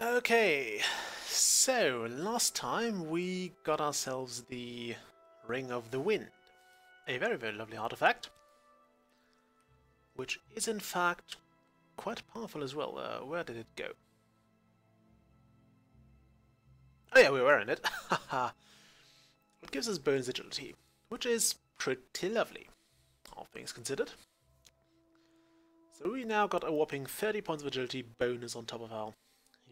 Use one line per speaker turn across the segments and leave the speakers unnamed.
Okay, so last time we got ourselves the Ring of the Wind, a very, very lovely artifact, which is in fact quite powerful as well. Where did it go? Oh yeah, we were in it. Haha. It gives us bonus agility, which is pretty lovely, all things considered. So we now got a whopping 30 points of agility bonus on top of our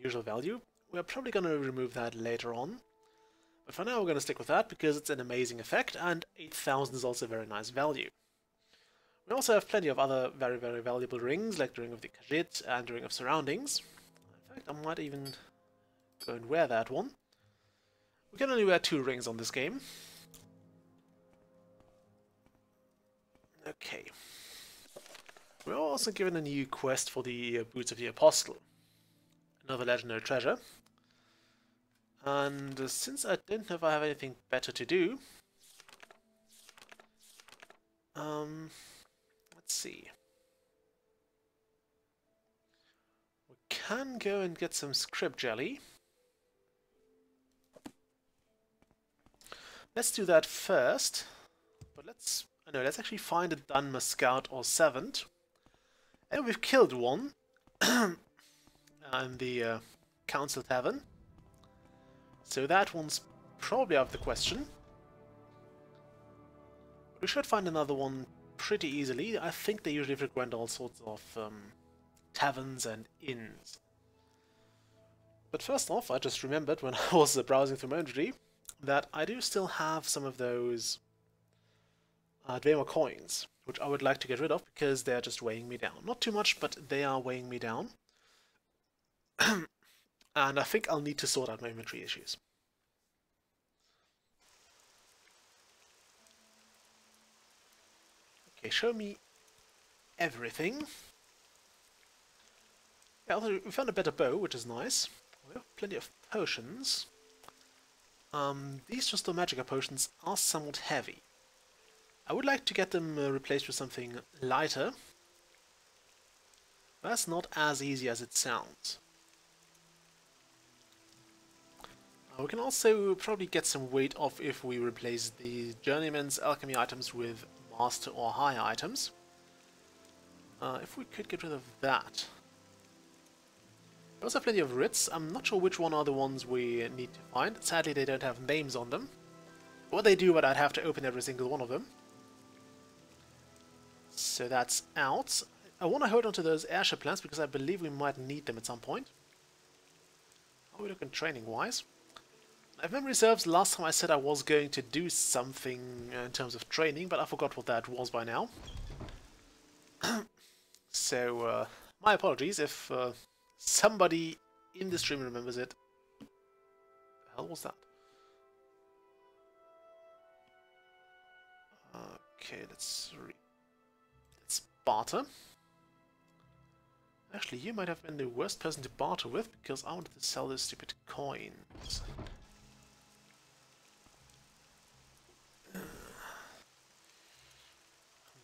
usual value. We're probably going to remove that later on, but for now we're going to stick with that because it's an amazing effect, and 8,000 is also a very nice value. We also have plenty of other very, very valuable rings, like the Ring of the Khajiit and the Ring of Surroundings. In fact, I might even go and wear that one. We can only wear 2 rings on this game. Okay. We're also given a new quest for the Boots of the Apostle. Another legendary treasure. And since I don't know if I have anything better to do, let's see. We can go and get some script jelly. Let's do that first, but let's actually find a Dunmer Scout or Servant. And we've killed one in the Council Tavern, so that one's probably out of the question. We should find another one pretty easily. I think they usually frequent all sorts of taverns and inns. But first off, I just remembered when I was browsing through my inventory that I do still have some of those Dwemer coins, which I would like to get rid of because they're just weighing me down. Not too much, but they are weighing me down. And I think I'll need to sort out my inventory issues. Okay, show me everything. Yeah, also, we found a better bow, which is nice. We have plenty of potions. These Justo Magica potions are somewhat heavy. I would like to get them replaced with something lighter. That's not as easy as it sounds. We can also probably get some weight off if we replace the Journeyman's Alchemy items with Master or higher items. If we could get rid of that. We also have plenty of writs. I'm not sure which one are the ones we need to find. Sadly, they don't have names on them. What they do, but I'd have to open every single one of them. So that's out. I want to hold on to those airship plans because I believe we might need them at some point. How are we looking training-wise? If memory serves, last time I said I was going to do something in terms of training, but I forgot what that was by now. So, my apologies if somebody in the stream remembers it. The hell was that? Okay, let's barter. Actually, you might have been the worst person to barter with, because I wanted to sell those stupid coins.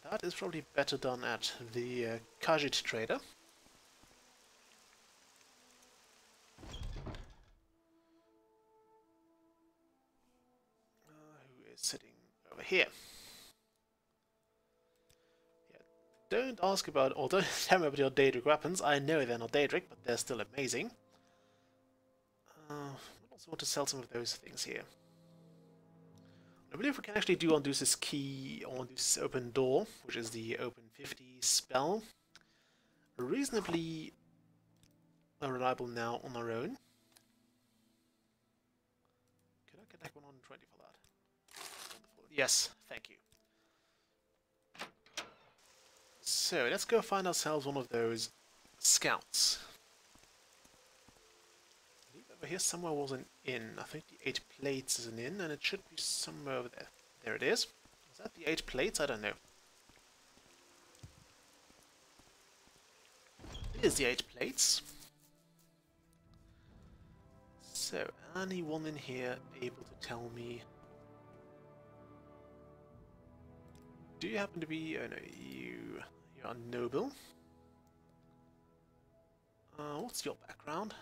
That is probably better done at the Khajiit trader. Who is sitting over here. Yeah, don't ask about, or don't tell me about your Daedric weapons. I know they're not Daedric, but they're still amazing. I also want to sell some of those things here. I believe we can actually do Ondusis Key or Ondusis Open Door, which is the Open 50 spell, reasonably reliable now on our own. Could I connect 120 for that? Wonderful. Yes, thank you. So let's go find ourselves one of those scouts. Over here somewhere was an inn. I think the 8 Plates is an inn, and it should be somewhere over there. There it is. Is that the 8 Plates? I don't know. It is the 8 Plates. So, anyone in here able to tell me? Do you happen to be? Oh no, you are noble. What's your background?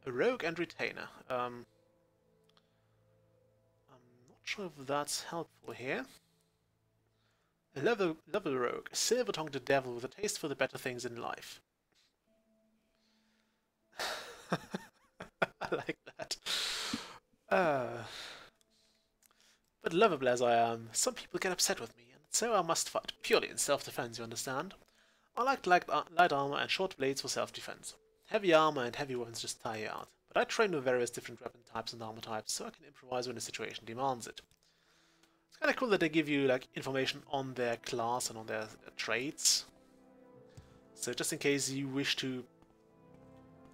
A rogue and retainer. I'm not sure if that's helpful here. A level rogue, a silver-tongued devil with a taste for the better things in life. I like that. But lovable as I am, some people get upset with me, and so I must fight, purely in self-defense, you understand? I like light armor and short blades for self-defense. Heavy armor and heavy weapons just tire you out, but I train with various different weapon types and armor types, so I can improvise when the situation demands it. It's kind of cool that they give you like information on their class and on their traits. So just in case you wish to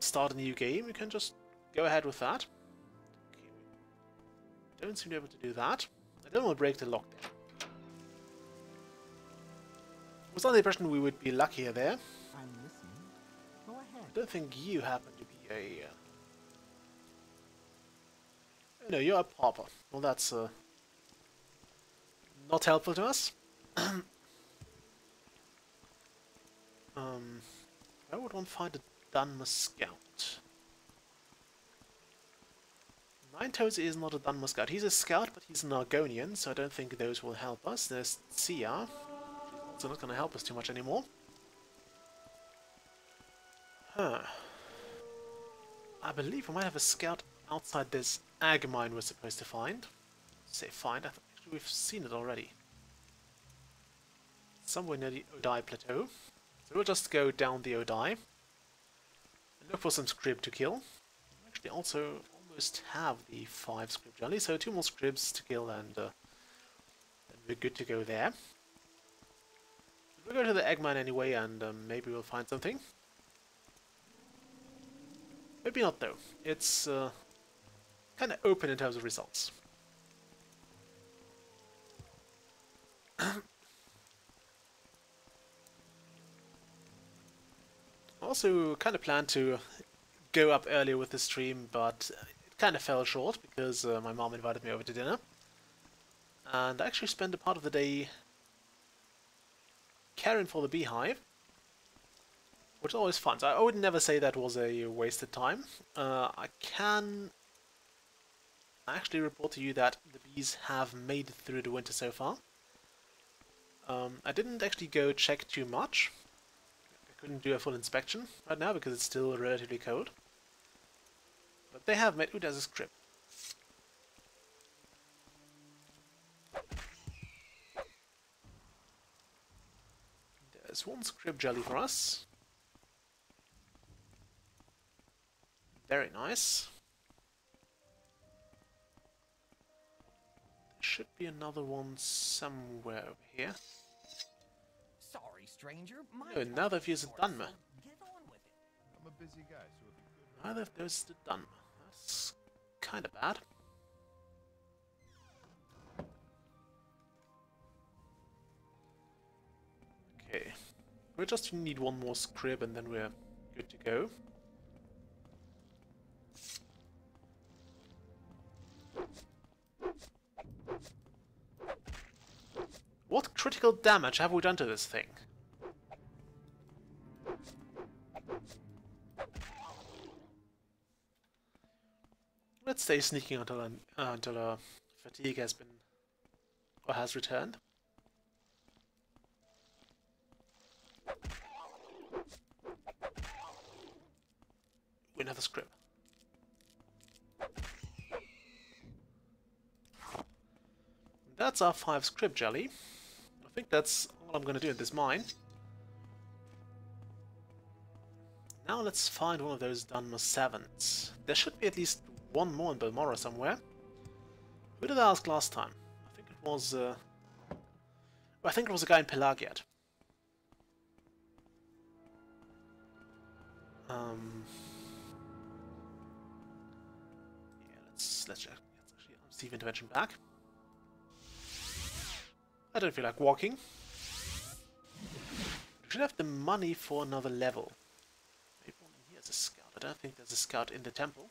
start a new game, you can just go ahead with that. Okay, we don't seem to be able to do that. I don't want to break the lockdown. I was under the impression we would be luckier there.
I'm listening. Go ahead.
I don't think you happen to be a... No, you're a pauper. Well, that's not helpful to us. Where would one find a Dunmer Scout? Ninetoes is not a Dunmer Scout. He's a scout, but he's an Argonian, so I don't think those will help us. There's Sia. She's also not going to help us too much anymore. Huh. I believe we might have a scout outside this ag mine we're supposed to find. Say find, I think actually we've seen it already. Somewhere near the Odai Plateau. So we'll just go down the Odai and look for some scrib to kill. We actually also almost have the 5 scrib jelly, so 2 more scribs to kill and then we're good to go there. We'll go to the egg mine anyway and maybe we'll find something. Maybe not though. It's kind of open in terms of results. Also kind of planned to go up earlier with the stream, but it kind of fell short because my mom invited me over to dinner. And I actually spent a part of the day caring for the beehive, which is always fun. So I would never say that was a wasted time. I can actually report to you that the bees have made it through the winter so far. I didn't actually go check too much. I couldn't do a full inspection right now because it's still relatively cold. But they have made... Ooh, there's a script. There's 1 scrib jelly for us. Very nice. There should be another one somewhere over here.
Sorry, stranger.
No, neither of you is a Dunmer.
Get on with it.
I'm a busy guy, so it'll be good.
Neither of those is the Dunmer. That's kind of bad. Okay. We just need 1 more scrib and then we're good to go. What critical damage have we done to this thing? Let's stay sneaking until fatigue has been or has returned. Another scrib. That's our 5 scrib jelly. I think that's all I'm going to do in this mine. Now let's find one of those Dunmer 7s. There should be at least 1 more in Balmora somewhere. Who did I ask last time? I think it was a guy in Pelagiad. Yeah, let's check. Let's actually receive intervention back. I don't feel like walking. We should have the money for another level. Maybe one in here is a scout. I don't think there's a scout in the temple.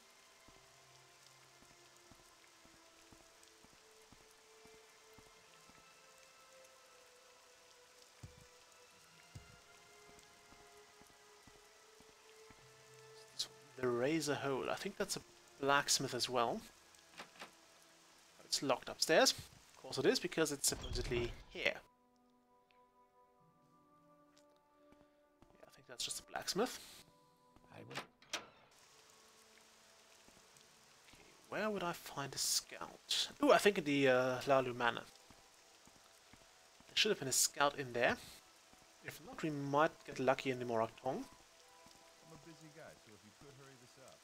the razor hole. I think that's a blacksmith as well. It's locked upstairs. Of course it is, because it's supposedly here. Yeah, I think that's just a blacksmith.
I will.
Okay, where would I find a scout? Oh, I think in the Lalu Manor. There should have been a scout in there. If not, we might get lucky in the Morak Tong.
I'm a busy guy, so if you could hurry this up.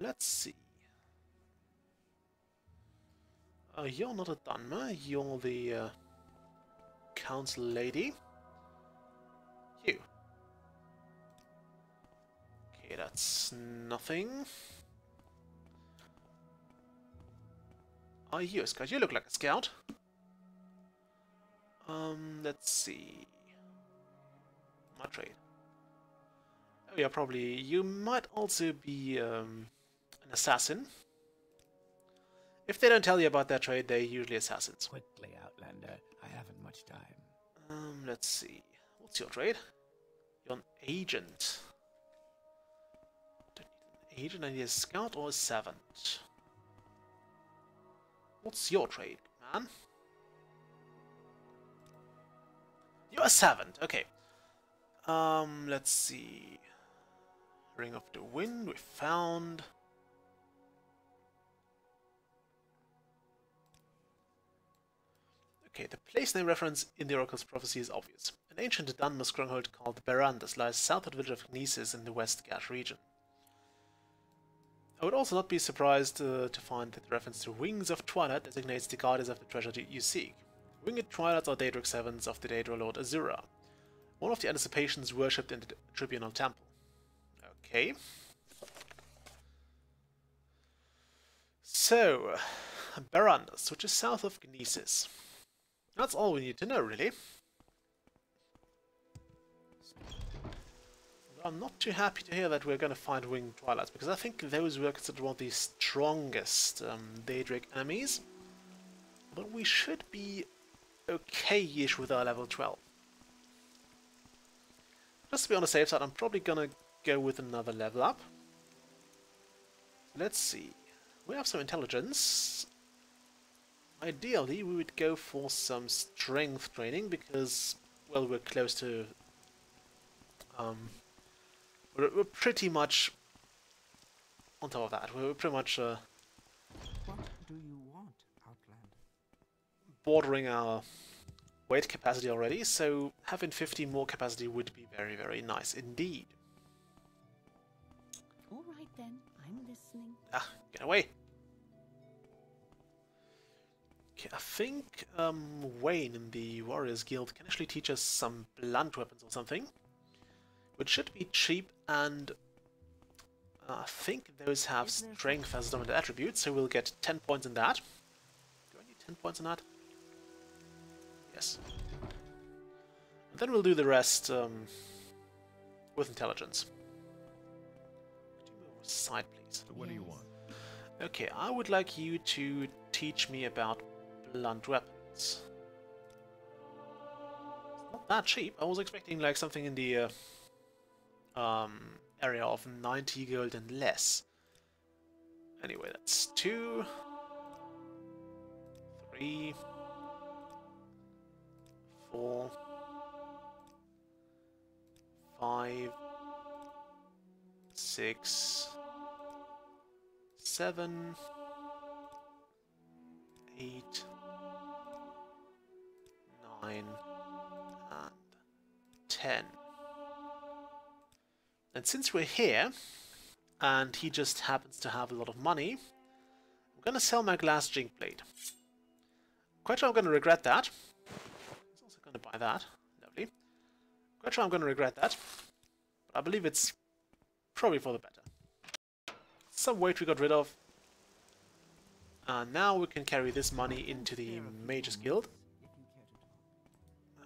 Let's see. You're not a Dunmer, you're the council lady. You. Okay, that's nothing. Are you a scout? You look like a scout. Let's see. My trade. Oh yeah, probably. You might also be an assassin. If they don't tell you about their trade, they're usually assassins.
Quickly, Outlander. I haven't much time.
Let's see. What's your trade? You're an agent. Don't need an agent. I need a scout or a servant. What's your trade, man? You're a servant. Okay. Let's see. Ring of the Wind. We found. Okay, the place name reference in the Oracle's prophecy is obvious. An ancient Dunmer stronghold called Berandus lies south of the village of Gnesis in the West Gash region. I would also not be surprised to find that the reference to Wings of Twilight designates the guardians of the treasure you seek. Winged Twilights are Daedric servants of the Daedra Lord Azura, one of the anticipations worshipped in the Tribunal Temple. Okay. So, Berandus, which is south of Gnesis. That's all we need to know, really. I'm not too happy to hear that we're going to find Winged Twilights, because I think those were considered one of the strongest Daedric enemies. But we should be okay-ish with our level 12. Just to be on the safe side, I'm probably going to go with another level up. Let's see. We have some intelligence. Ideally, we would go for some strength training because, well, we're close to... We're pretty much on top of that. We're pretty much
What do you want, Outlander?
bordering our weight capacity already, so having 15 more capacity would be very, very nice indeed.
All right then, I'm listening.
Ah, get away! Okay, I think Wayne in the Warriors Guild can actually teach us some blunt weapons or something, which should be cheap, and I think those have strength as a dominant attribute, so we'll get 10 points in that. Do I need 10 points in that? Yes. And then we'll do the rest with intelligence. Could you move aside, please?
So what do you want?
Okay, I would like you to teach me about blunt weapons. It's not that cheap. I was expecting like something in the area of 90 gold and less. Anyway, that's 2, 3, 4, 5, 6, 7, 8, 9, and 10. And since we're here, and he just happens to have a lot of money, I'm gonna sell my glass jink blade. Quite sure I'm gonna regret that. He's also gonna buy that. Lovely. Quite sure I'm gonna regret that. But I believe it's probably for the better. Some weight we got rid of. And now we can carry this money into the Mages Guild.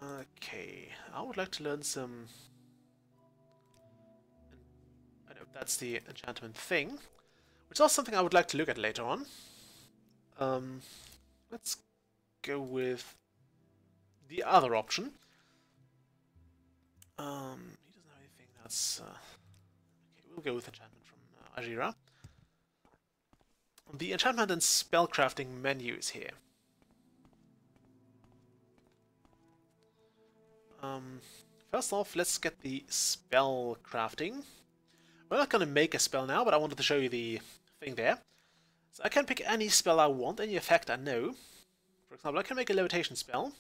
Okay, I would like to learn some... I know that's the enchantment thing, which is also something I would like to look at later on. Let's go with the other option. He doesn't have anything now That's okay, we'll go with enchantment from Ajira. The enchantment and spellcrafting menu is here. First off, let's get the spell crafting. We're not going to make a spell now, but I wanted to show you the thing there. So I can pick any spell I want, any effect I know. For example, I can make a levitation spell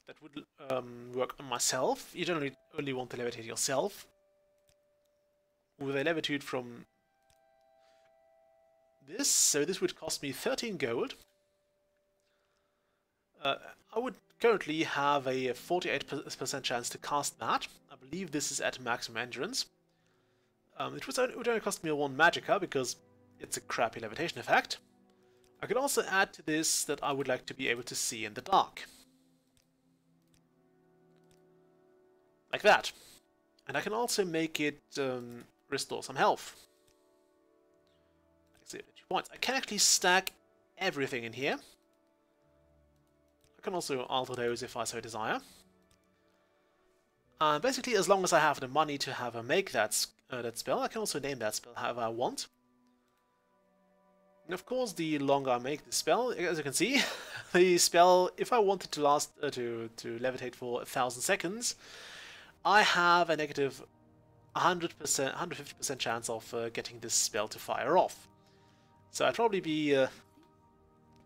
that would work on myself. You generally only want to levitate yourself. With a levitude from this, so this would cost me 13 gold. I would currently have a 48% chance to cast that. I believe this is at maximum endurance. It would only cost me 1 magicka because it's a crappy levitation effect. I could also add to this that I would like to be able to see in the dark. Like that. And I can also make it restore some health. Like 0 points. I can actually stack everything in here. I can also alter those if I so desire. Basically, as long as I have the money to have her make that spell, I can also name that spell however I want. And of course, the longer I make the spell, as you can see, the spell, if I wanted to last to levitate for 1,000 seconds, I have a negative 150% chance of getting this spell to fire off. So I'd probably be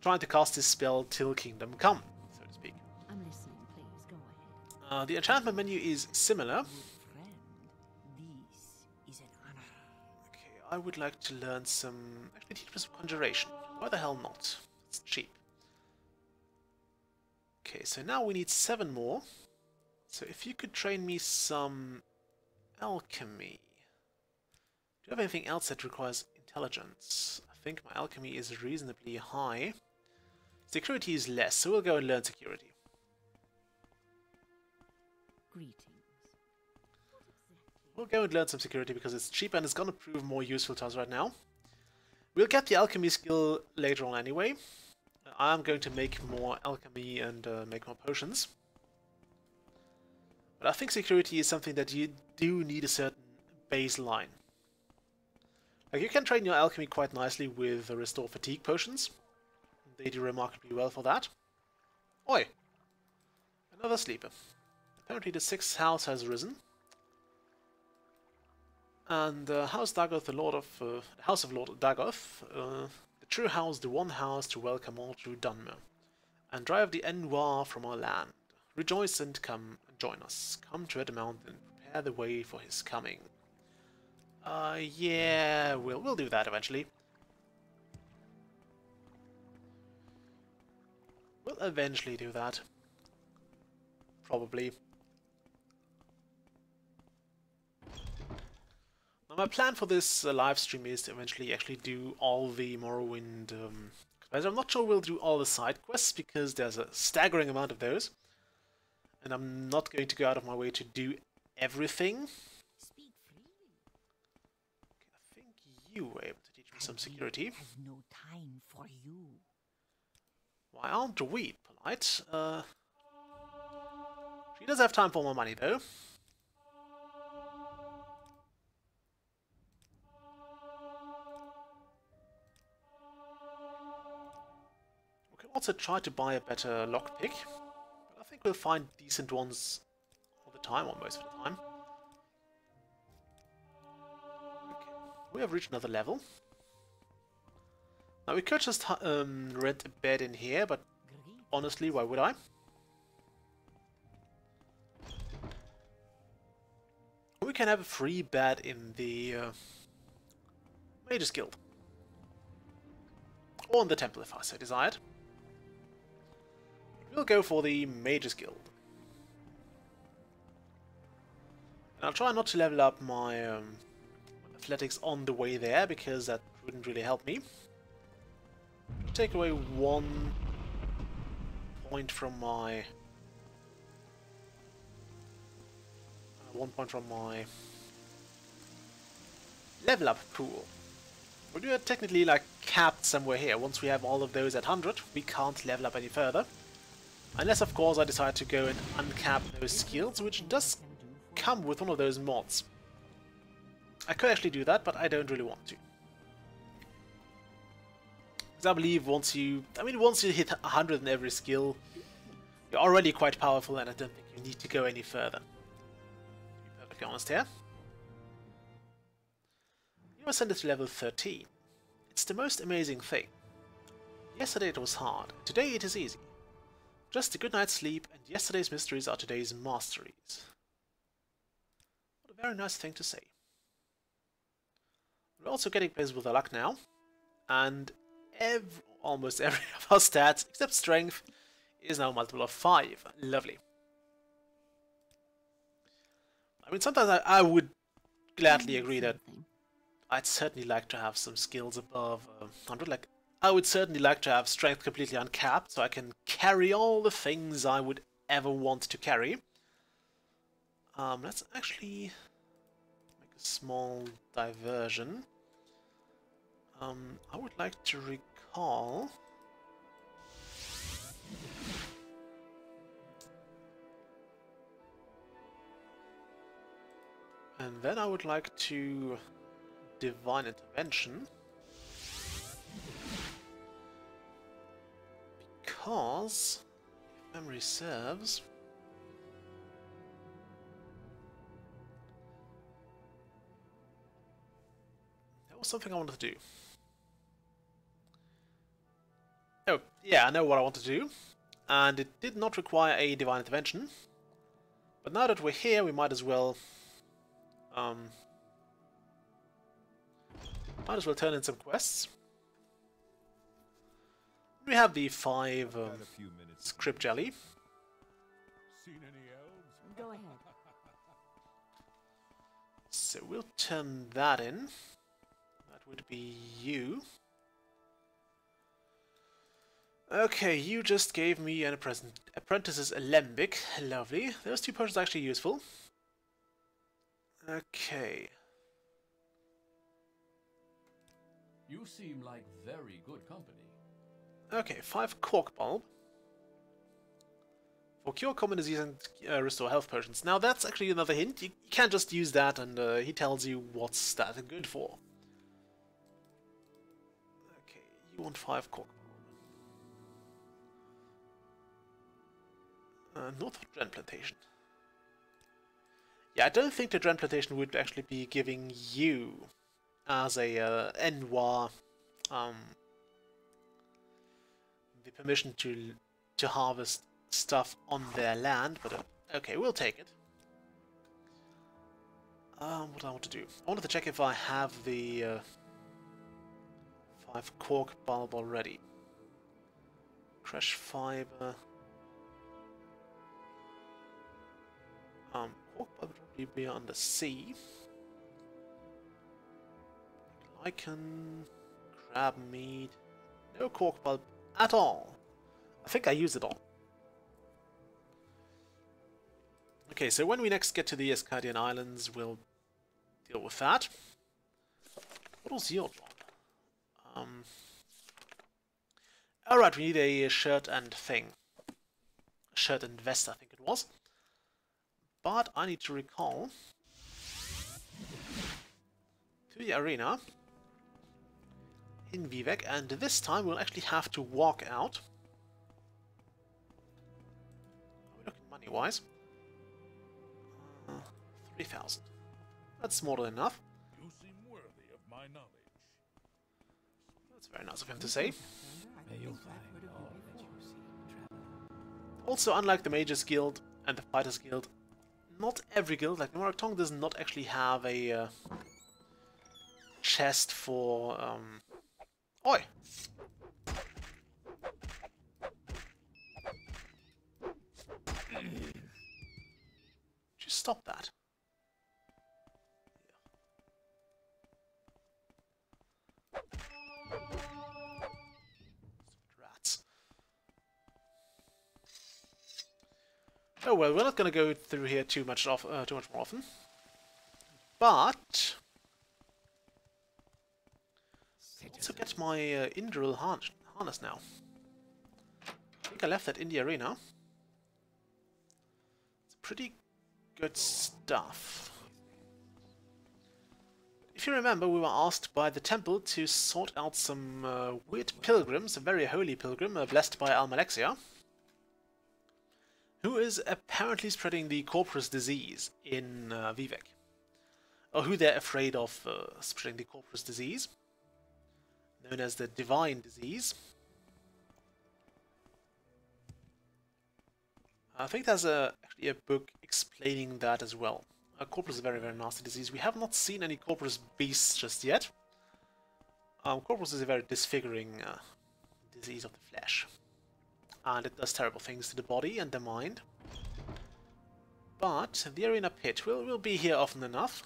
trying to cast this spell till Kingdom Come, so to speak.
I'm listening, please. Go ahead.
The enchantment menu is similar.
Friend, this is an honor.
Okay, I would like to learn some... Actually, teach me some conjuration. Why the hell not? It's cheap. Okay, so now we need 7 more. So if you could train me some alchemy. Do you have anything else that requires intelligence? I think my alchemy is reasonably high. Security is less, so we'll go and learn security.
Greetings.
We'll go and learn some security because it's cheap and it's gonna prove more useful to us right now. We'll get the alchemy skill later on anyway. I'm going to make more alchemy and make more potions. But I think security is something that you do need a certain baseline. Like, you can train your alchemy quite nicely with restore fatigue potions. They do remarkably well for that. Oi! Another sleeper. Apparently the 6th house has risen. And House Dagoth, the House of Lord Dagoth, the true house, the one house to welcome all true Dunmer, and drive the Enwar from our land. Rejoice and come and join us. Come tread the mountain, prepare the way for his coming. Yeah, we'll do that eventually. We'll eventually do that. Probably. Now my plan for this live stream is to eventually actually do all the Morrowind quests. I'm not sure we'll do all the side quests because there's a staggering amount of those. And I'm not going to go out of my way to do everything.
Speak freely.
Okay, I think you were able to teach me some security.
Has no time for you.
Why aren't Druid polite? She does have time for more money though. We can also try to buy a better lockpick. I think we'll find decent ones all the time, or most of the time. Okay. We have reached another level. Now we could just rent a bed in here, but honestly, why would I? We can have a free bed in the Mage's Guild. Or in the temple if I so desired. We'll go for the Mage's Guild. And I'll try not to level up my athletics on the way there, because that wouldn't really help me. Take away 1 point from my... 1 point from my level up pool. We are technically like capped somewhere here. Once we have all of those at 100, we can't level up any further. Unless, of course, I decide to go and uncap those skills, which does come with one of those mods. I could actually do that, but I don't really want to. Because I believe once you hit 100 in every skill, you're already quite powerful, and I don't think you need to go any further. To be perfectly honest here. You ascended to level 13. It's the most amazing thing. Yesterday it was hard, today it is easy. Just a good night's sleep, and yesterday's mysteries are today's masteries. What a very nice thing to say. We're also getting places with our luck now, and almost every of our stats, except strength, is now a multiple of 5. Lovely. I mean, sometimes I would gladly agree that I'd certainly like to have some skills above 100. Like, I would certainly like to have strength completely uncapped, so I can carry all the things I would ever want to carry. Let's actually make a small diversion. I would like to recall... And then I would like to Divine Intervention. Because, if memory serves... That was something I wanted to do. Oh, yeah, I know what I want to do. And it did not require a Divine Intervention. But now that we're here, we might as well... might as well turn in some quests. We have the 5 script jelly.
Seen any elves?
Go ahead.
So we'll turn that in. That would be you. Okay, you just gave me an apprentice's alembic. Lovely. Those 2 potions are actually useful. Okay.
You seem like very good company.
Okay, 5 cork bulb. For cure common disease and restore health potions. Now that's actually another hint. You can't just use that and he tells you what's that good for. Okay, you want 5 cork bulb. North of Dren Plantation. Yeah, I don't think the Dren Plantation would actually be giving you as a Enwa the permission to harvest stuff on their land, but okay, we'll take it. What do I want to do? I wanted to check if I have the 5 cork bulb already. Crush fiber. Cork bulb would probably be on the sea. Lichen, crab meat, no cork bulb at all. I think I used it all. Okay, so when we next get to the Ascadian Islands, we'll deal with that. What was your job? Alright, we need a shirt and thing. A shirt and vest, I think it was. But I need to recall to the arena in Vivek, and this time we'll actually have to walk out. How are we looking money-wise? 3,000. That's more than enough.
You seem worthy of my knowledge.
That's very nice of him to say.
May you find all that you seek, traveler.
Also, unlike the Mages Guild and the Fighters Guild, not every guild, like the Morakong, does not actually have a chest for... Oi! Would you stop that? Rats. Oh well, we're not going to go through here too much more often. But also get my Indril harness now. I think I left that in the arena. It's a pretty Good stuff. If you remember, we were asked by the temple to sort out some weird pilgrims, a very holy pilgrim, blessed by Almalexia, who is apparently spreading the Corporus disease in Vivek. Or who they're afraid of spreading the Corporus disease, known as the Divine Disease. I think there's actually a book explaining that as well. Corporus is a very, very nasty disease. We have not seen any Corporus beasts just yet. Corporus is a very disfiguring disease of the flesh. And it does terrible things to the body and the mind. But the arena pit will be here often enough.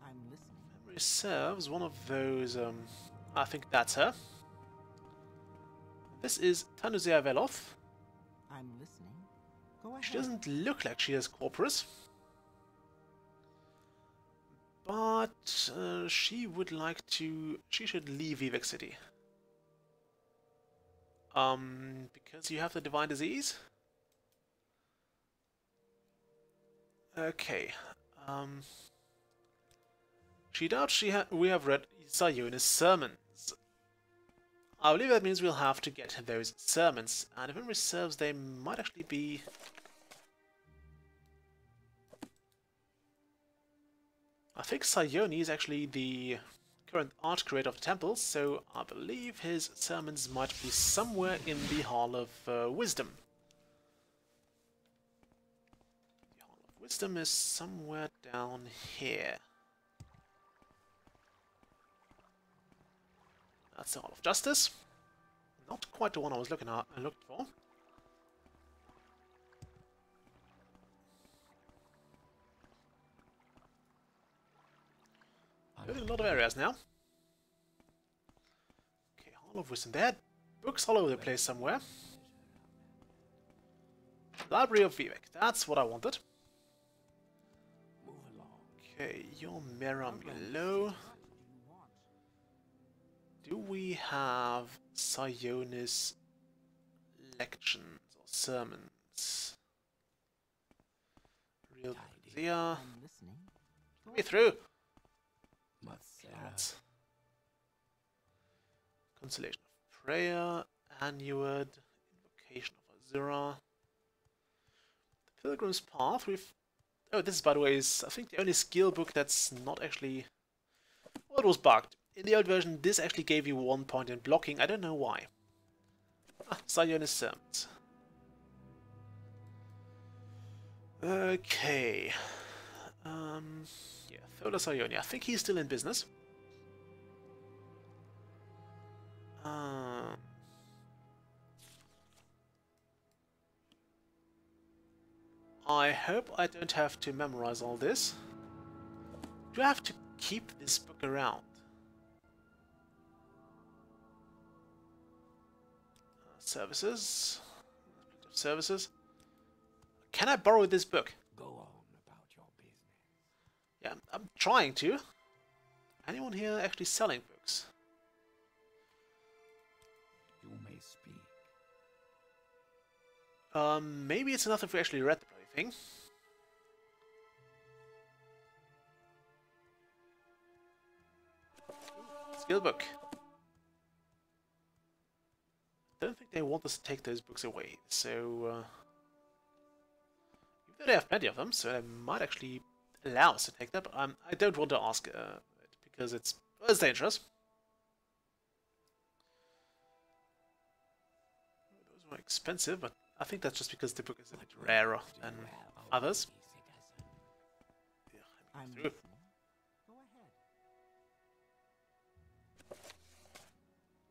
I'm listening.
Memory serves one of those... I think that's her. This is Tanuzia Veloth.
I'm listening. Go ahead.
She doesn't look like she has Corporus. But she would like to... She should leave Vivek City. Because you have the Divine Disease? Okay. She doubts we have read Sayuna's sermons. I believe that means we'll have to get those sermons, and if memory serves, they might actually be... I think Sayoni is actually the current art creator of the temple, so I believe his sermons might be somewhere in the Hall of Wisdom. The Hall of Wisdom is somewhere down here. That's the Hall of Justice. Not quite the one I was looking for. Building a lot of areas now. Okay, Hall of Wisdom. They had books all over the place somewhere. Library of Vivek. That's what I wanted. Okay, your mirror below. Do we have Sionis lections or sermons? Real Zia.
I'm listening.
Get me through.
Matsera.
Consolation of Prayer, Annuad, Invocation of Azura. The Pilgrim's Path, oh, this, by the way, is, I think, the only skill book that's not actually... Well, it was bugged. In the old version, this actually gave you 1 point in blocking. I don't know why. Sionis sermons. Okay. Yeah, Thola Sioni. I think he's still in business. I hope I don't have to memorize all this. Do I have to keep this book around? Services. Services. Can I borrow this book?
Go on about your business.
Yeah, I'm trying to. Anyone here actually selling books?
You may speak.
Maybe it's enough if we actually read the bloody thing. Skill book. I don't think they want us to take those books away, so... even though they have plenty of them, so they might actually allow us to take that, but I don't want to ask it, because it's dangerous. Those were expensive, but I think that's just because the book is a bit rarer than others.
I'm
Through.
listening. Go ahead.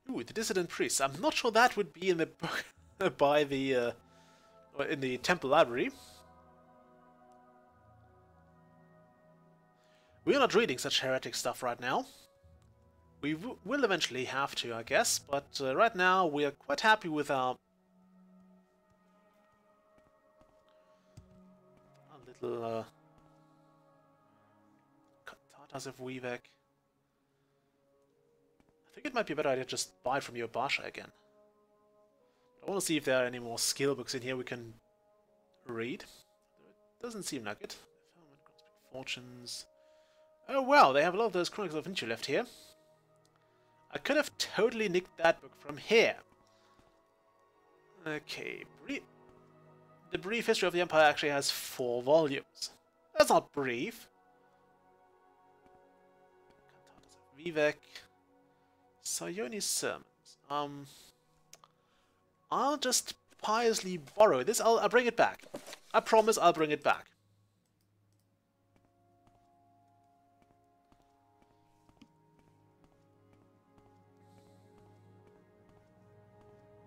Ooh, the Dissident Priest. I'm not sure that would be in the book by the or in the temple library. We're not reading such heretic stuff right now. We will eventually have to, I guess, but right now we are quite happy with our little Tatars of Vivek. I think it might be a better idea to just buy from your Basha again. I want to see if there are any more skill books in here we can read. Doesn't seem like it. Fortunes. Oh wow, they have a lot of those Chronicles of Vinci left here. I could have totally nicked that book from here. Okay, the brief history of the Empire actually has 4 volumes. That's not brief. Vivek. Sayoni's sermons. I'll just piously borrow this. I'll bring it back. I promise I'll bring it back.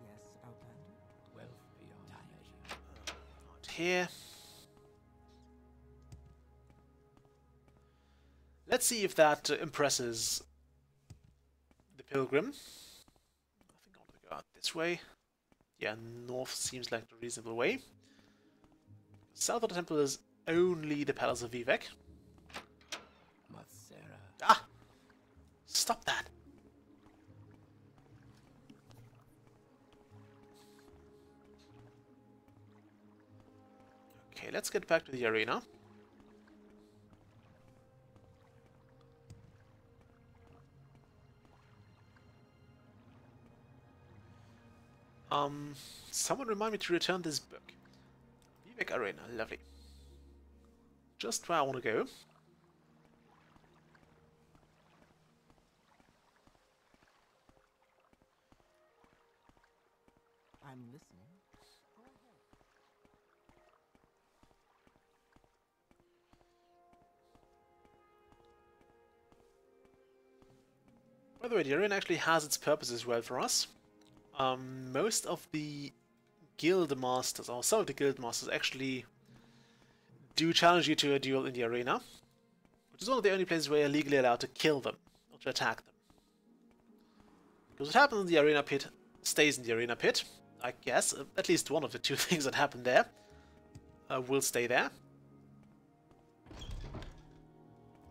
Yes, Outlander.
Wealth beyond measure.
Not here. Let's see if that impresses the pilgrim. I think I want to go out this way. Yeah, north seems like the reasonable way. South of the temple is only the Palace of Vivek.
Matsera.
Ah! Stop that! Okay, let's get back to the arena. Someone remind me to return this book. Vivek Arena, lovely. Just where I want to go.
I'm listening.
By the way, the arena actually has its purpose as well for us. Most of the guild masters, or some of the guild masters, actually do challenge you to a duel in the arena, which is one of the only places where you're legally allowed to kill them or to attack them. Because what happens in the arena pit stays in the arena pit, I guess. At least one of the 2 things that happen there will stay there.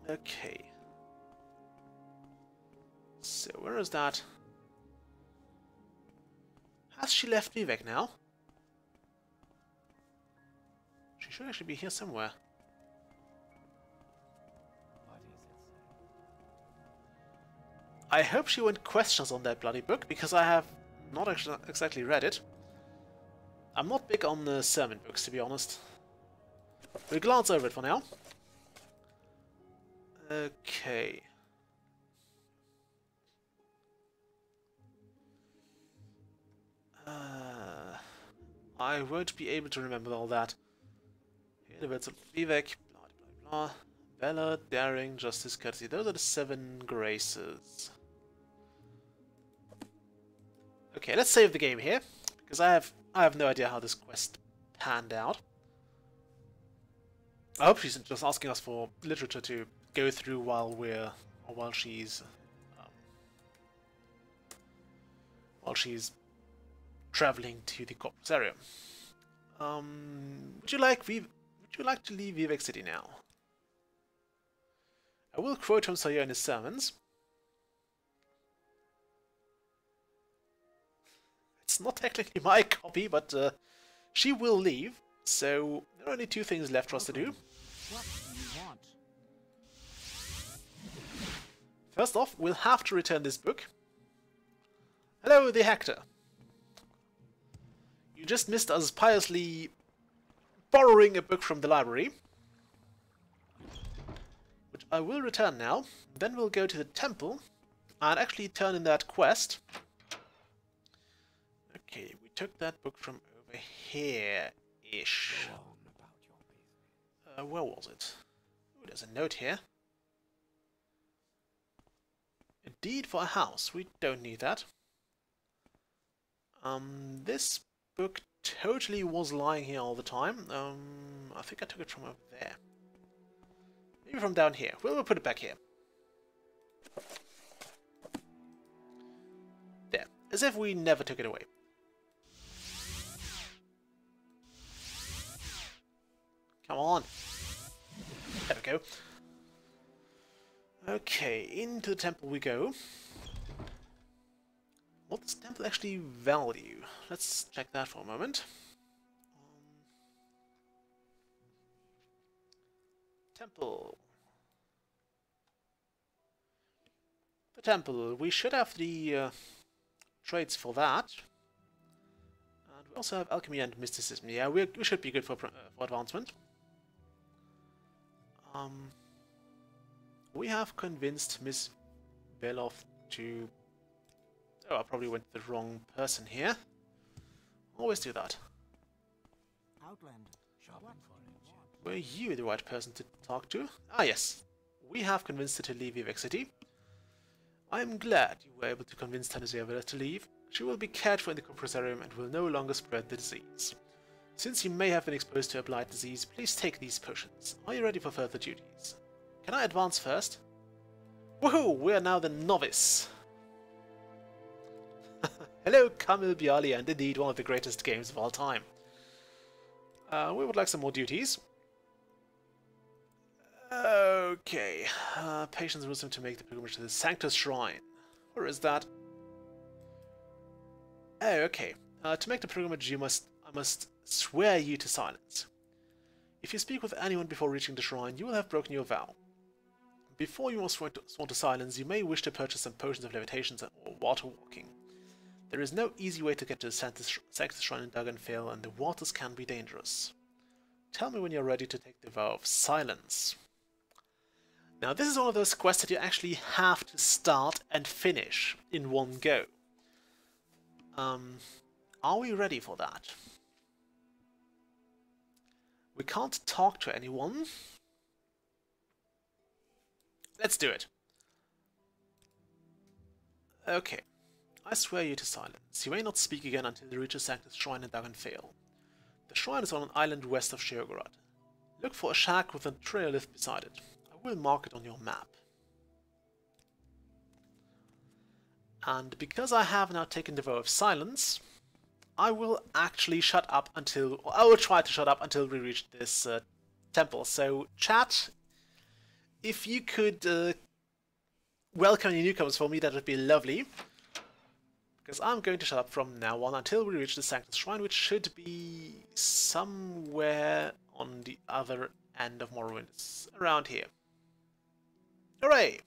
Okay. So where is that? Has she left Vivek now? She should actually be here somewhere.
What is it?
I hope she went questions on that bloody book, because I have not actually exactly read it. I'm not big on the sermon books, to be honest. We'll glance over it for now. Okay. I won't be able to remember all that. Here, the words of Vivek, blah blah blah. Valor, daring, justice, courtesy. Those are the 7 graces. Okay, let's save the game here, because I have no idea how this quest panned out. I hope she's just asking us for literature to go through while she's traveling to the Corpus area. Would you like to leave Vivek City now? I will quote from Sawyer in his sermons. It's not technically my copy, but she will leave, so there are only 2 things left for us to do.
What do you want?
First off, we'll have to return this book. Hello, the Hector. You just missed us piously borrowing a book from the library, which I will return now. Then we'll go to the temple and actually turn in that quest. Okay, we took that book from over here-ish.
Go on about your business.
Where was it? Oh, there's a note here. A deed for a house. We don't need that. This book totally was lying here all the time. I think I took it from over there. Maybe from down here. We'll put it back here. There. As if we never took it away. Come on. There we go. Okay, into the temple we go. What does the temple actually value? Let's check that for a moment. Temple. The temple. We should have the traits for that. And we also have alchemy and mysticism. Yeah, we should be good for advancement. We have convinced Miss Beloff to... Oh, I probably went to the wrong person here. Always do that.
Outlander.
Shopping
What
for
do you
it.
want?
Were you the right person to talk to? Ah, yes. We have convinced her to leave Vivek City. I am glad you were able to convince Tanizia to leave. She will be cared for in the Compressorium and will no longer spread the disease. Since you may have been exposed to a blight disease, please take these potions. Are you ready for further duties? Can I advance first? Woohoo! We are now the novice! Hello, Kamil Bialy, and indeed one of the greatest games of all time. We would like some more duties. Okay. Patience and wisdom to make the pilgrimage to the Sanctus Shrine. Where is that? Oh, okay. To make the pilgrimage, I must swear you to silence. If you speak with anyone before reaching the shrine, you will have broken your vow. Before you are sworn to silence, you may wish to purchase some potions of levitation or water walking. There is no easy way to get to the Sanctus Shrine in Dagenfell, and the waters can be dangerous. Tell me when you're ready to take the vow of silence. Now, this is one of those quests that you actually have to start and finish in one go. Are we ready for that? We can't talk to anyone. Let's do it. Okay. I swear you to silence. You may not speak again until you reach the Sanctus Shrine in Dagenfell. The shrine is on an island west of Sheogorod. Look for a shack with a trail lift beside it. I will mark it on your map. And because I have now taken the vow of silence, I will actually shut up until... I will try to shut up until we reach this temple. So, chat, if you could welcome any newcomers for me, that would be lovely. Because I'm going to shut up from now on until we reach the Sanctus Shrine, which should be somewhere on the other end of Morrowind. It's around here. Hooray!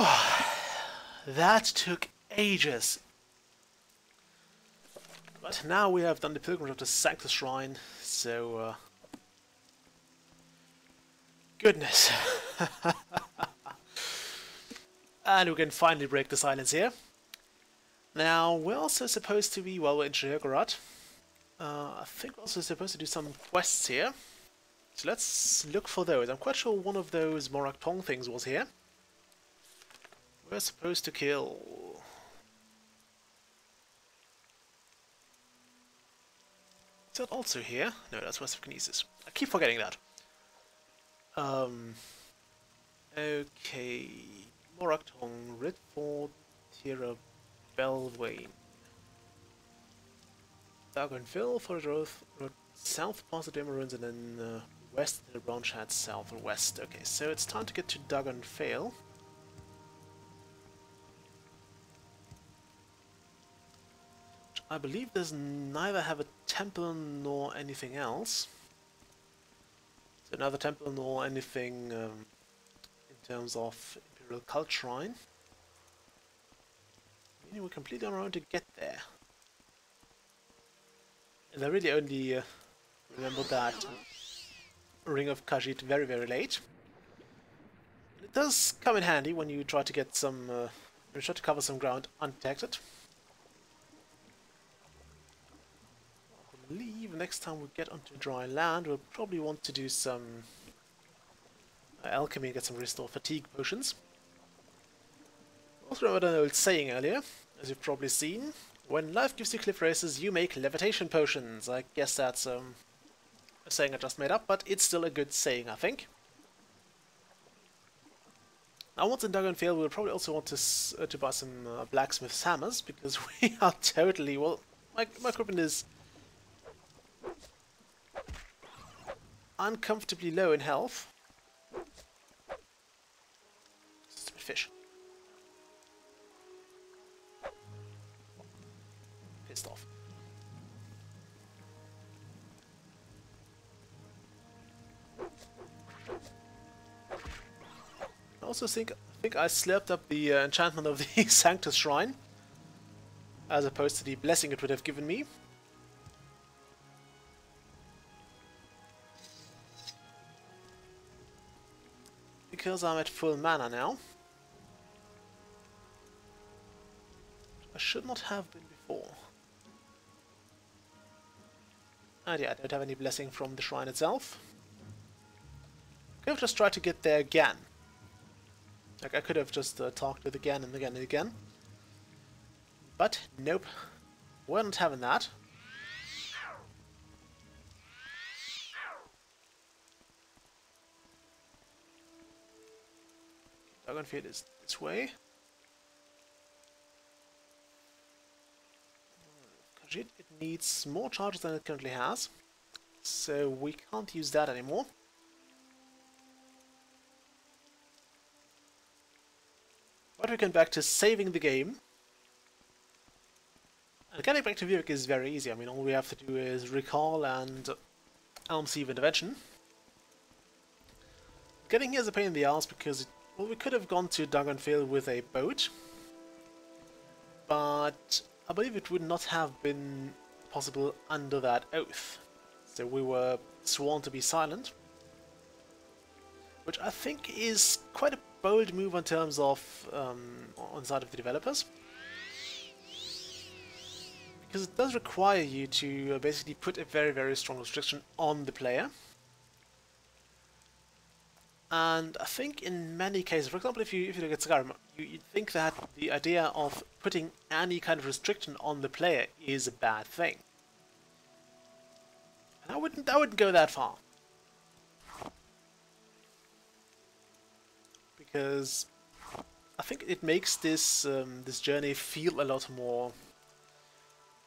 Whew. That took ages. But now we have done the pilgrimage of the Sanctus Shrine, so goodness. And we can finally break the silence here. Now, we're also supposed to be, well, we're in Sheogorath. I think we're also supposed to do some quests here. So let's look for those. I'm quite sure one of those Morak things was here. We're supposed to kill... Is that also here? No, that's West of Kinesis. I keep forgetting that. Okay... Moraktong, Ridford, Tira, Belwain. Dagonville, Forest Road, south past the Dimmer Ruins, and then west to the branch heads south or west. Okay, so it's time to get to Dagonville. I believe does neither have a temple nor anything else. So neither temple nor anything in terms of Imperial Cult Shrine. Meaning we're completely on our own to get there. And I really only remembered that Ring of Khajiit very, very late. It does come in handy when you try to get some, when you try to cover some ground undetected. I believe next time we get onto dry land, we'll probably want to do some alchemy and get some restore fatigue potions. Also remembered an old saying earlier, as you've probably seen. When life gives you cliff races, you make levitation potions. I guess that's a saying I just made up, but it's still a good saying, I think. Now once in Dagonville, we'll probably also want to buy some blacksmith's hammers, because we are totally, well, my equipment is uncomfortably low in health. Stupid fish. Pissed off. I also think I slurped up the enchantment of the Sanctus Shrine, as opposed to the blessing it would have given me. Because I'm at full mana now. I should not have been before. And yeah, I don't have any blessing from the shrine itself. I could have just tried to get there again. Like, I could have just talked to it again and again and again. But, nope. We're not having that. Dagonfield is this way. Khajiit, it needs more charges than it currently has. So we can't use that anymore. But we can back to saving the game. And getting back to Vivek is very easy. I mean, all we have to do is recall and Elmsieve Intervention. Getting here is a pain in the ass because, well, we could have gone to Dagonville with a boat. But I believe it would not have been possible under that oath. So we were sworn to be silent. Which I think is quite a bold move in terms of on the side of the developers, because it does require you to basically put a very, very strong restriction on the player. And I think in many cases, for example, if you look at Skyrim, you'd think that the idea of putting any kind of restriction on the player is a bad thing. And I wouldn't go that far. Because I think it makes this this journey feel a lot more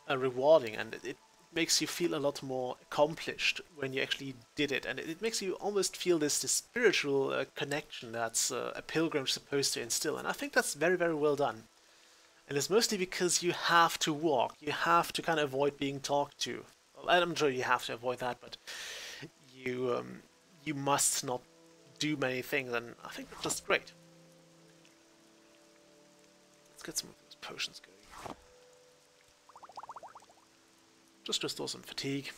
rewarding, and it makes you feel a lot more accomplished when you actually did it, and it makes you almost feel this spiritual connection that's a pilgrim supposed to instill, and I think that's very, very well done. And it's mostly because you have to walk, you have to kind of avoid being talked to. Well, I'm sure you have to avoid that, but you must not do many things, and I think that's just great. get some of those potions going. Just restore some fatigue.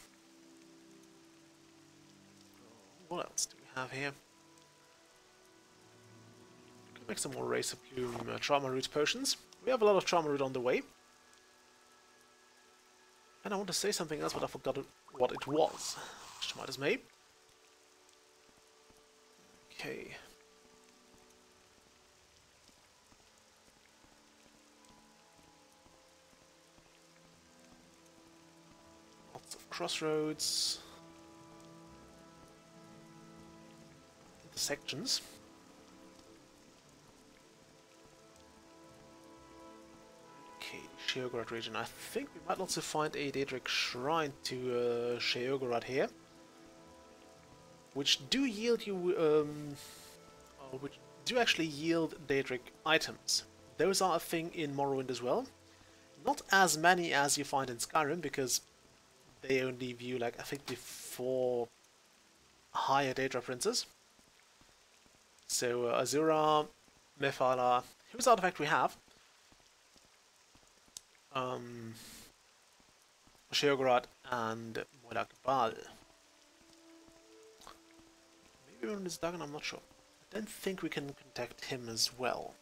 What else do we have here? We can make some more Razor Plume Trauma Root potions. We have a lot of Trauma Root on the way. And I want to say something else, but I forgot what it was. Which might as may. Okay. Lots of crossroads. Intersections. Okay, Sheogorath region. I think we might also find a Daedric shrine to Sheogorath here, which do yield you, which do actually yield Daedric items. Those are a thing in Morrowind as well. Not as many as you find in Skyrim, because they only view, like, I think the 4 higher Daedra princes. So Azura, Mephala, whose artifact we have? Sheogorath and Molag Bal. Maybe on this Dagon, I'm not sure. I don't think we can contact him as well.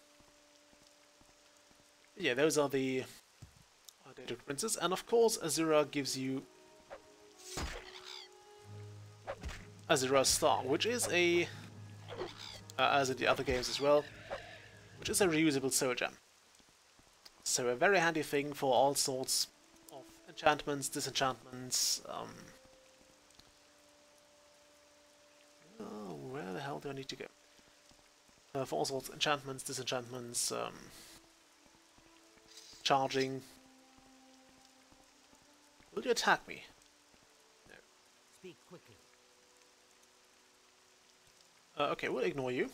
But yeah, those are the Daedric princes, and of course Azura gives you Azura's Star, which is a as in the other games as well, which is a reusable soul gem. So a very handy thing for all sorts of enchantments, disenchantments. Oh, where the hell do I need to go? For all sorts of enchantments, disenchantments, charging. Will you attack me? No.
Speak quickly.
Okay, we'll ignore you.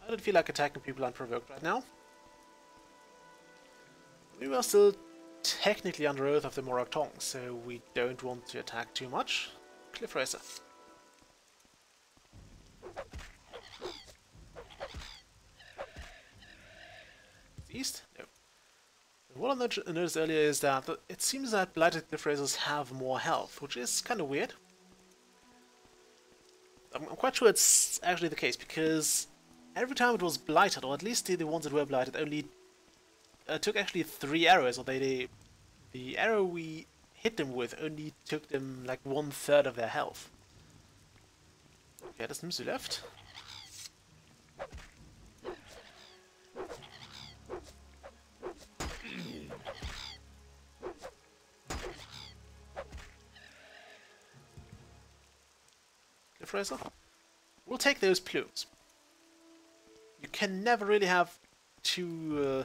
I don't feel like attacking people unprovoked right now. We are still technically under oath of the Morag Tong, so we don't want to attack too much. Cliff Racer. East? No. What I noticed earlier is that it seems that blighted Cliff Racers have more health, which is kind of weird. I'm quite sure it's actually the case, because every time it was blighted, or at least the ones that were blighted, only took actually 3 arrows, or the arrow we hit them with only took them like 1/3 of their health. Okay, there's Mzu left. Cliff Racer. We'll take those plumes. You can never really have two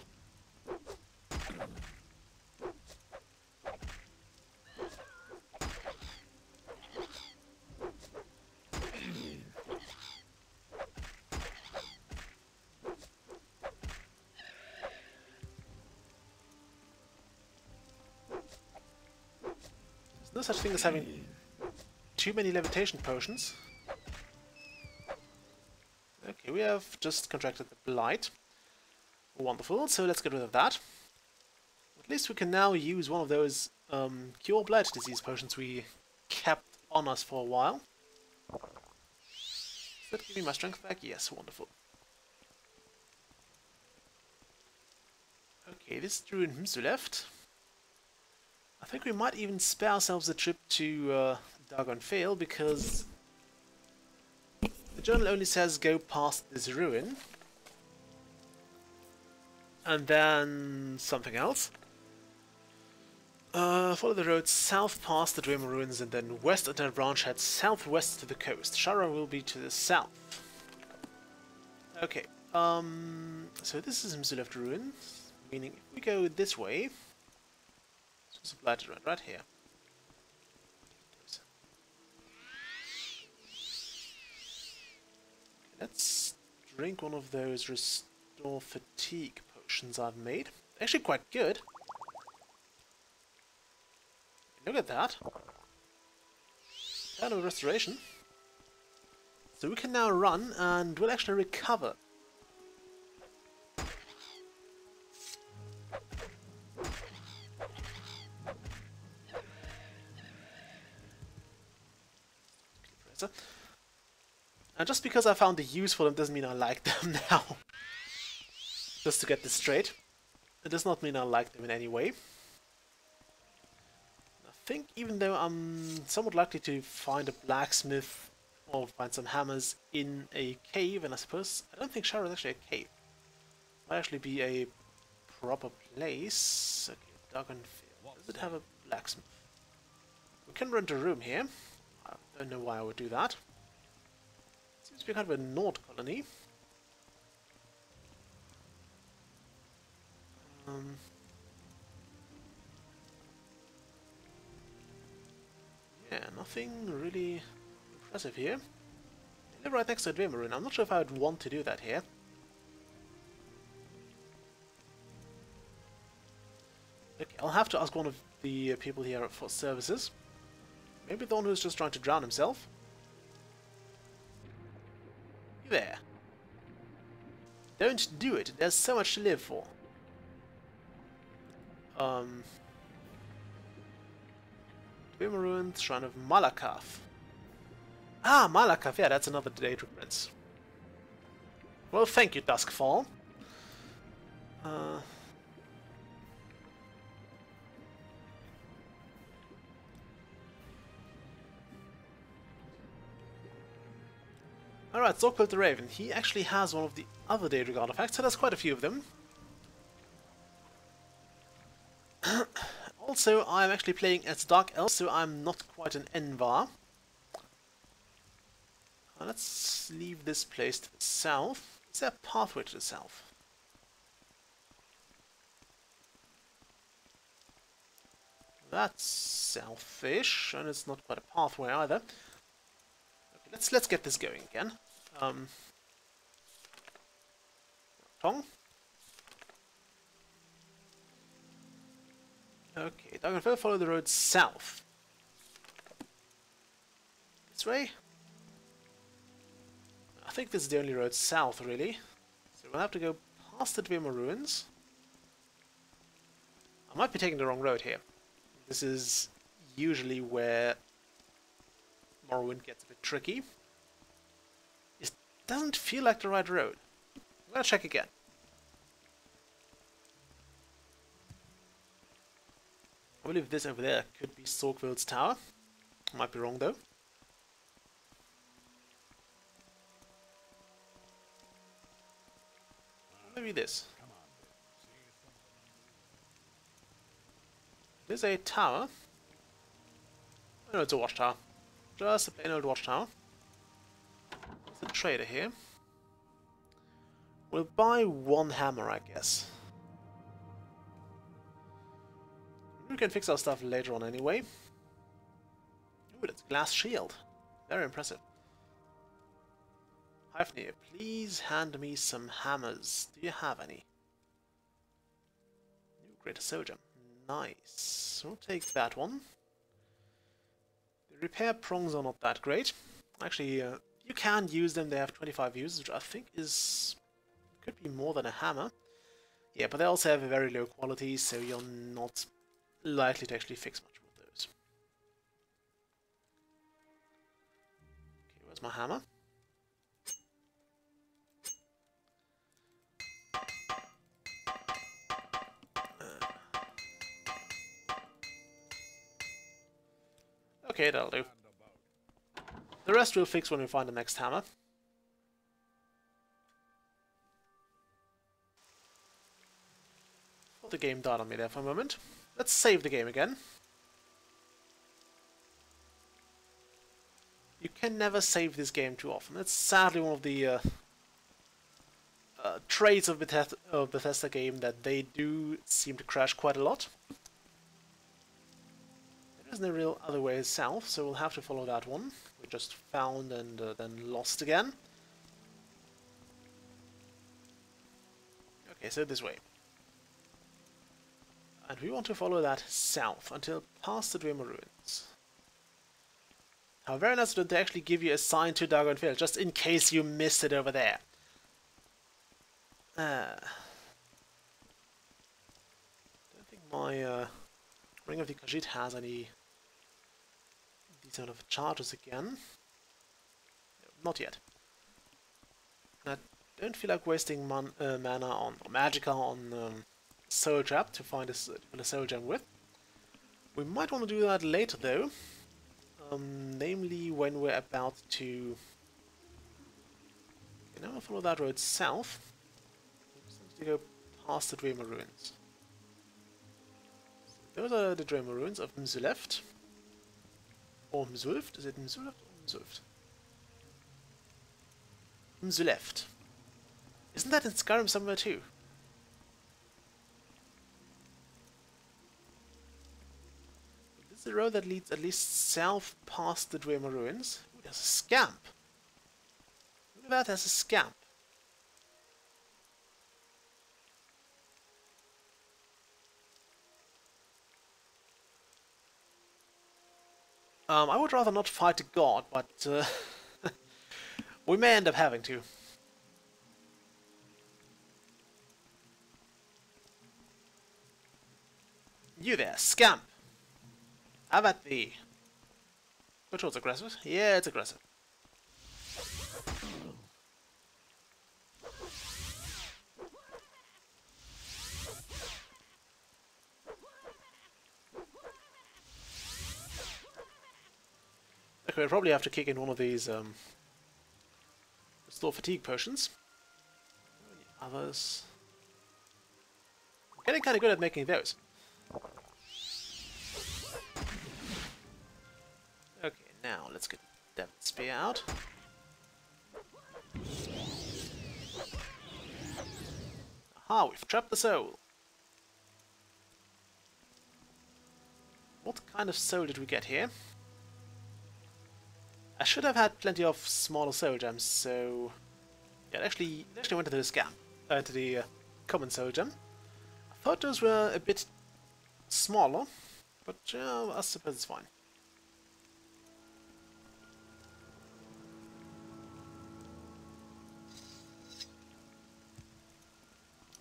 there's no such thing as having too many levitation potions. Okay, we have just contracted the blight. Wonderful, so let's get rid of that. At least we can now use one of those cure blight disease potions we kept on us for a while. Does that give me my strength back? Yes, wonderful. Okay, this is Druid Mzu left. I think we might even spare ourselves a trip to Dagon Vale, because the journal only says go past this ruin. And then something else. Follow the road south past the Dwemer ruins and then west until a branch heads southwest to the coast. Shara will be to the south. Okay, so this is Mzuleft ruins, meaning if we go this way, it's a blighted right here. Let's drink one of those restore fatigue potions I've made. Actually quite good. Look at that. Kind of restoration. So we can now run and we'll actually recover. And just because I found the use for them doesn't mean I like them now. Just to get this straight. It does not mean I like them in any way. I think even though I'm somewhat likely to find a blacksmith or find some hammers in a cave, and I suppose I don't think Shara is actually a cave. Might actually be a proper place. Okay, Dragonfield. Does it have a blacksmith? We can rent a room here. I don't know why I would do that. Seems to be kind of a Nord colony. Yeah, nothing really impressive here. They live right next to Dwemerun. I'm not sure if I would want to do that here. Okay, I'll have to ask one of the people here for services. Maybe the one who's just trying to drown himself. You there. Don't do it. There's so much to live for. Dwemerun, Shrine of Malakath. Ah, Malakath, yeah, that's another Daedric prince. Well, thank you, Duskfall. Alright, Zorkveld the Raven. He actually has one of the other Daedric artifacts, so there's quite a few of them. Also, I'm actually playing as Dark Elf, so I'm not quite an Envar. Let's leave this place to the south. Is there a pathway to the south? That's southish, and it's not quite a pathway either. Okay, let's get this going again. Tong. Okay, Dragonfell, follow the road south. This way? I think this is the only road south, really. So we'll have to go past the Dwemer ruins. I might be taking the wrong road here. This is usually where Morrowind gets a bit tricky. It doesn't feel like the right road. I'm gonna check again. I believe this over there could be Zorkveld's tower. I might be wrong though. Maybe this. There's a tower. Oh no, it's a watchtower. Just a plain old watchtower. There's a trader here. We'll buy one hammer, I guess. We can fix our stuff later on anyway. Ooh, that's a glass shield. Very impressive. Hyphnir, please hand me some hammers. Do you have any? Ooh, greater soldier. Nice. We'll take that one. The repair prongs are not that great. Actually, you can use them. They have 25 uses, which I think is... could be more than a hammer. Yeah, but they also have a very low quality, so you're not likely to actually fix much with those. Okay, where's my hammer? Okay, that'll do. The rest we'll fix when we find the next hammer. Thought the game died on me there for a moment. Let's save the game again. You can never save this game too often. It's sadly one of the traits of Bethesda game that they do seem to crash quite a lot. There isn't a real other way south, so we'll have to follow that one. We just found and then lost again. Okay, so this way. And we want to follow that south until past the Dwemer ruins. How very nice that they actually give you a sign to Dargon Field, just in case you missed it over there. I don't think my Ring of the Khajiit has any these sort of charges again. No, not yet. And I don't feel like wasting mana on or magicka on Soul Trap to find a Soul Gem with. We might want to do that later though. Namely when we're about to now follow that road south. We just need to go past the Dreamer Ruins. So those are the Dreamer Ruins of Mzuleft. Or Mzulft? Is it Mzuleft or Mzulft? Mzuleft. Isn't that in Skyrim somewhere too? This is the road that leads at least south past the Dreamer Ruins. Ooh, there's a scamp! Look at that, there's a scamp. I would rather not fight a god, but we may end up having to. You there, scamp! Have at thee! Control's aggressive? Yeah, it's aggressive. Okay, we'll probably have to kick in one of these restore fatigue potions. Any others? I'm getting kind of good at making those. Okay, now let's get Devil Spear out. Aha, we've trapped the soul. What kind of soul did we get here? I should have had plenty of smaller soul gems, so yeah, it actually went to the scam, to the common soul gem. I thought those were a bit smaller, but I suppose it's fine.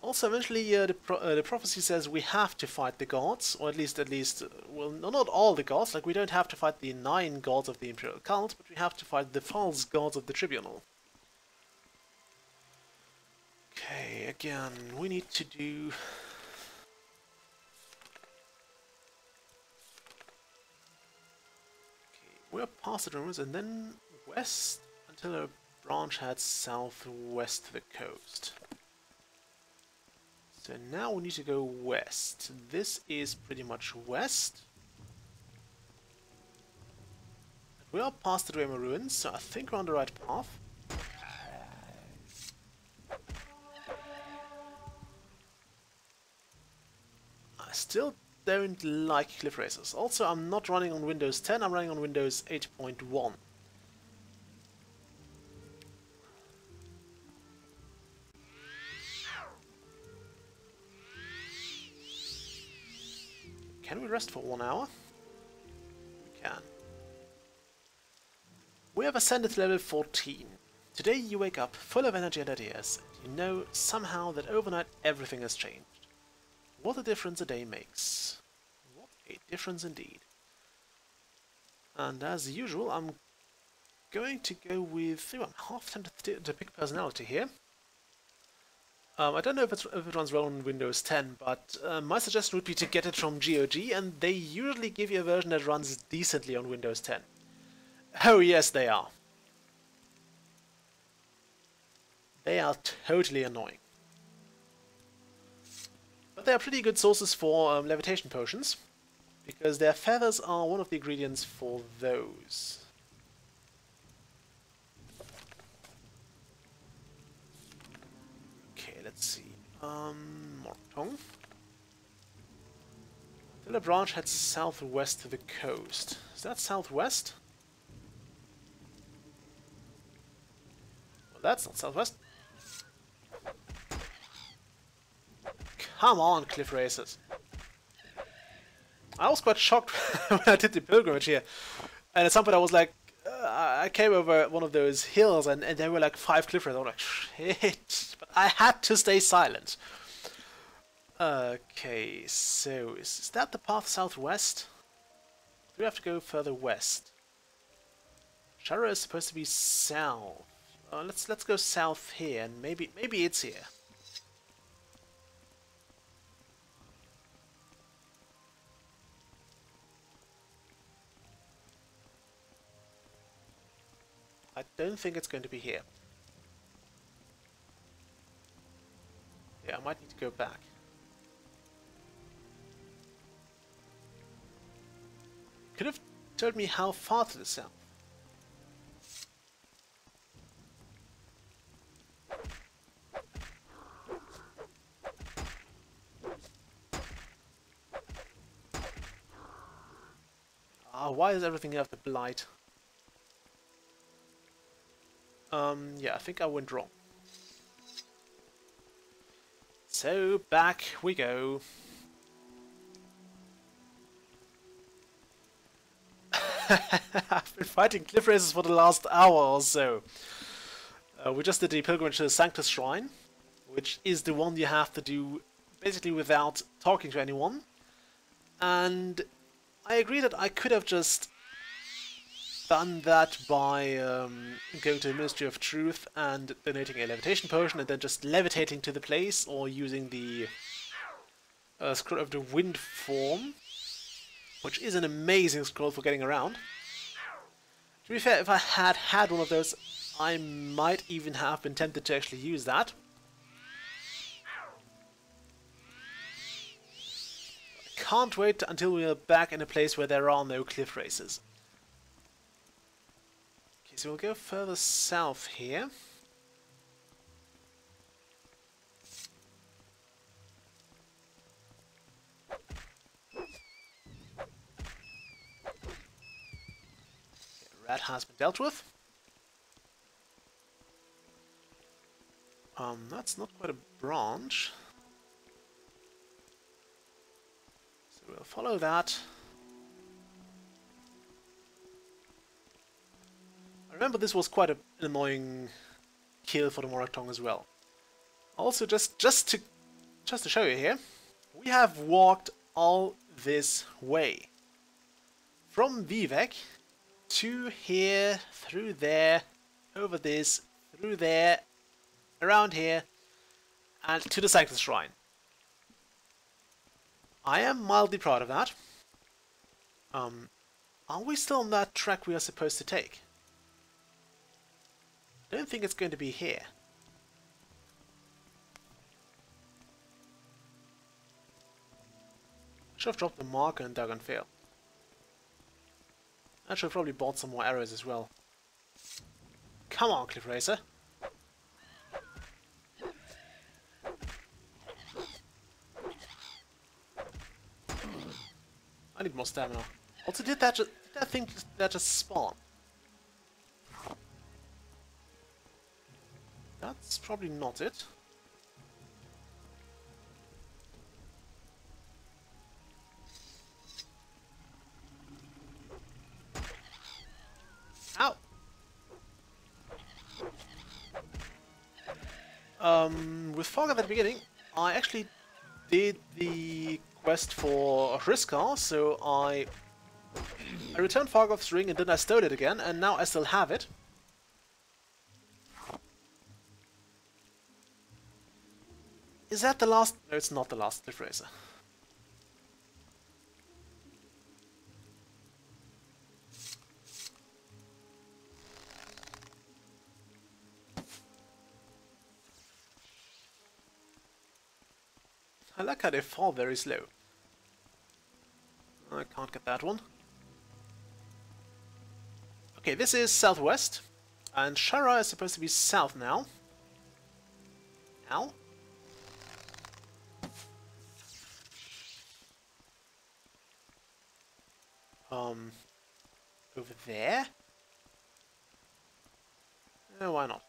Also, eventually, the prophecy says we have to fight the gods, or at least, well, not all the gods. Like we don't have to fight the 9 gods of the Imperial Cult, but we have to fight the false gods of the Tribunal. Okay, again, we need to do. Okay, we're past the ruins and then west until a branch heads southwest to the coast. So now we need to go west. This is pretty much west. We are past the Dreamer Ruins, so I think we're on the right path. I still don't like cliff racers. Also, I'm not running on Windows 10, I'm running on Windows 8.1. Can we rest for 1 hour? We can. We have ascended to level 14. Today you wake up full of energy and ideas, and you know somehow that overnight everything has changed. What a difference a day makes. What a difference indeed. And as usual, I'm going to go with... I'm half tempted to pick personality here. I don't know if it runs well on Windows 10, but my suggestion would be to get it from GOG, and they usually give you a version that runs decently on Windows 10. Oh yes, they are. They are totally annoying. But they are pretty good sources for levitation potions, because their feathers are one of the ingredients for those. Let's see. Mortong. Till the branch heads southwest to the coast. Is that southwest? Well, that's not southwest. Come on, cliff racers. I was quite shocked when I did the pilgrimage here. And at some point I was like, I came over one of those hills and there were like 5 cliff races. I was like, shit. But I had to stay silent. Okay, so is that the path southwest? Do we have to go further west? Shara is supposed to be south. Let's go south here, and maybe it's here. I don't think it's going to be here. Yeah, I might need to go back. Could have told me how far to the south. Why does everything have the blight? Yeah, I think I went wrong. So, back we go. I've been fighting cliff races for the last hour or so. We just did the pilgrimage to the Sanctus Shrine, which is the one you have to do basically without talking to anyone. And I agree that I could have just done that by going to the Ministry of Truth and donating a levitation potion and then just levitating to the place, or using the Scroll of the Wind form, which is an amazing scroll for getting around. To be fair, if I had had one of those, I might even have been tempted to actually use that. I can't wait until we are back in a place where there are no cliff races. Okay, so we'll go further south here. Rat has been dealt with. That's not quite a branch. So we'll follow that. I remember this was quite an annoying kill for the Morrowind as well. Also, just to show you here, we have walked all this way from Vivek to here, through there, over this, through there, around here, and to the Sanctus Shrine. I am mildly proud of that. Are we still on that track we are supposed to take? I don't think it's going to be here. Should have dropped the marker and dug and failed. I should have probably bought some more arrows as well. Come on, Cliff Racer. I need more stamina. Also, did that just spawn? That's probably not it. Ow! With fog at the beginning, I actually did the quest for Hriskar, so I returned Fargoth's ring and then I stole it again, and now I still have it. Is that the last? No, it's not the last Cliff Racer. I like how they fall very slow. I can't get that one. Okay, this is southwest, and Shara is supposed to be south now. Now? Over there? Why not?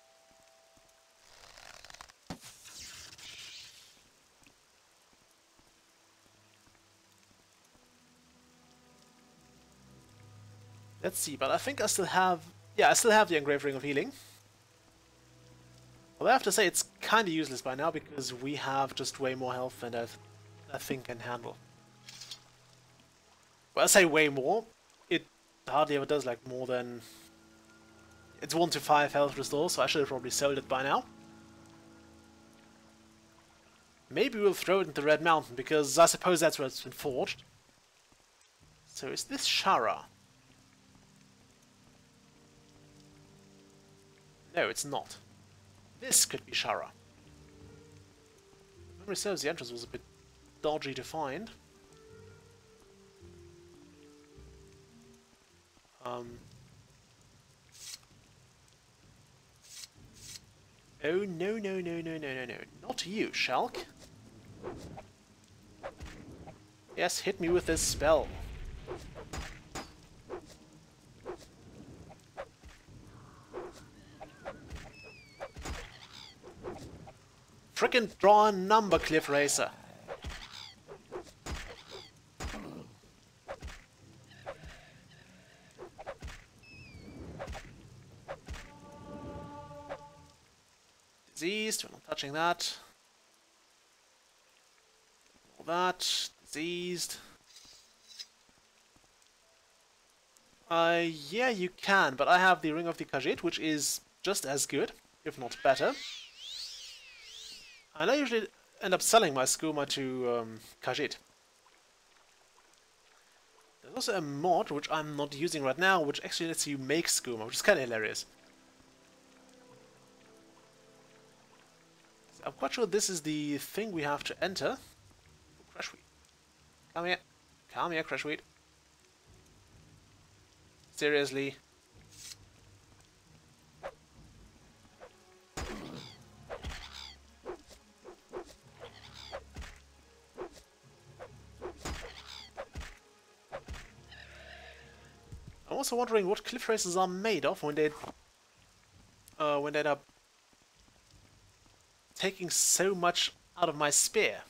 Let's see, but I think I still have Yeah, I still have the engraved ring of healing. Although I have to say it's kind of useless by now because we have just way more health than that thing can handle. Well, I say way more. It hardly ever does like more than... It's 1 to 5 health restore, so I should have probably sold it by now. Maybe we'll throw it into Red Mountain, because I suppose that's where it's been forged. So is this Shara? No, it's not. This could be Shara. Memory serves, the entrance was a bit dodgy to find. Oh, no, no, no, no, no, no, no. Not you, Shulk. Yes, hit me with this spell. Frickin' draw a number, Cliff Racer. Diseased, we're not touching that. All that, diseased. Yeah, you can, but I have the Ring of the Khajiit, which is just as good, if not better. And I usually end up selling my skooma to Khajiit. There's also a mod, which I'm not using right now, which actually lets you make skooma, which is kind of hilarious. So I'm quite sure this is the thing we have to enter. Crashweed. Come here. Come here, Crashweed. Seriously. I'm also wondering what cliff racers are made of when they end up taking so much out of my spear.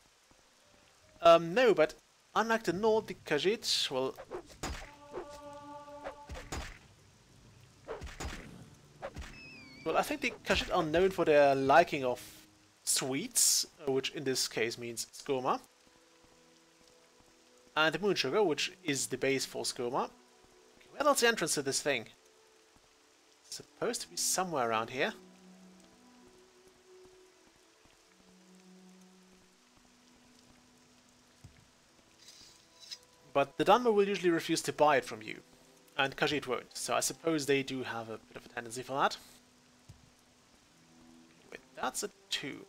No, but unlike the Nordic Khajiit, well... Well, I think the Khajiit are known for their liking of sweets, which in this case means skooma. And the moon sugar, which is the base for skooma. Where else the entrance to this thing? It's supposed to be somewhere around here. But the Dunmer will usually refuse to buy it from you, and Khajiit won't, so I suppose they do have a bit of a tendency for that. Wait, that's a tomb.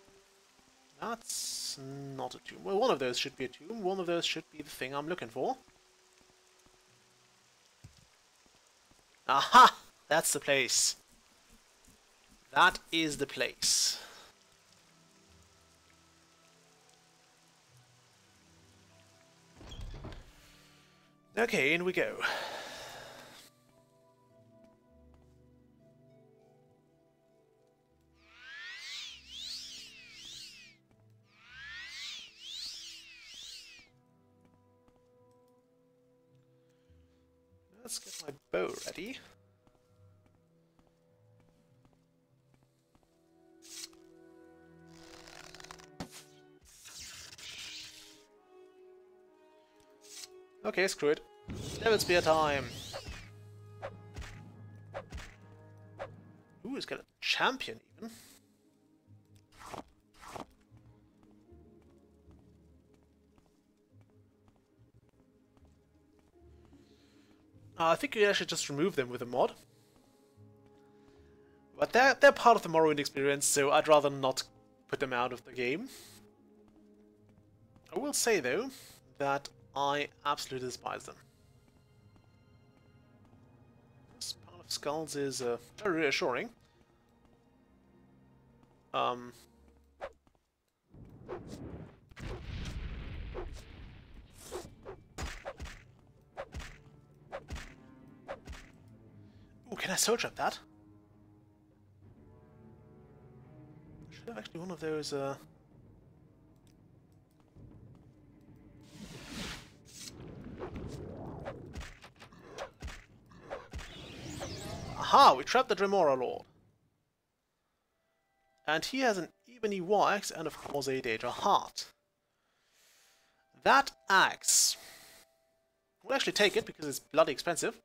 That's not a tomb. Well, one of those should be a tomb, one of those should be the thing I'm looking for. Aha! That's the place. That is the place. Okay, in we go. Let's get my bow ready. Okay, screw it. Devil Spear time! Ooh, it's got a champion even. I think you actually just remove them with a mod. But they're part of the Morrowind experience, so I'd rather not put them out of the game. I will say though, that I absolutely despise them. This part of skulls is very reassuring. Ooh, can I soul trap that? I should have actually one of those. Aha! We trapped the Dremora Lord. And he has an Ebony War Axe and of course a Daedra Heart. That axe... We'll actually take it because it's bloody expensive.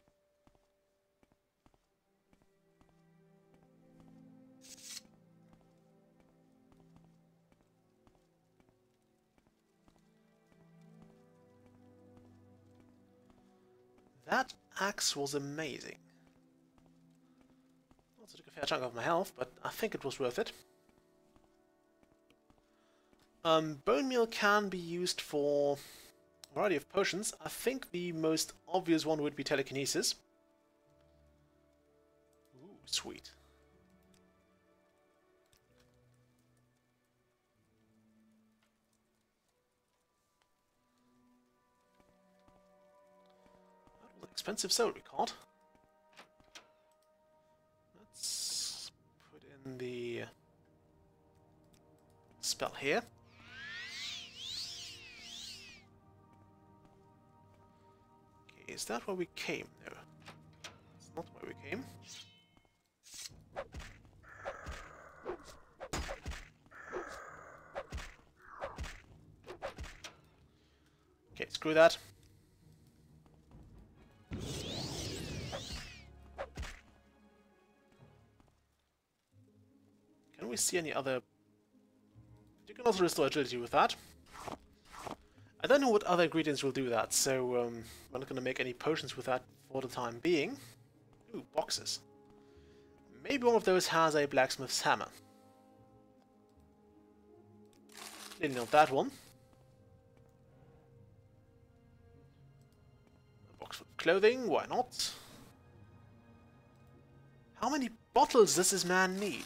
That axe was amazing. Also took a fair chunk of my health, but I think it was worth it. Bone meal can be used for a variety of potions. I think the most obvious one would be telekinesis. Ooh, sweet. That was an expensive soul record. Let's put in the spell here. Is that where we came? No. It's not where we came. Okay, screw that. Can we see any other... You can also restore agility with that. I don't know what other ingredients will do that, so I'm not going to make any potions with that for the time being. Ooh, boxes. Maybe one of those has a blacksmith's hammer. Didn't know that one. A box with clothing, why not? How many bottles does this man need?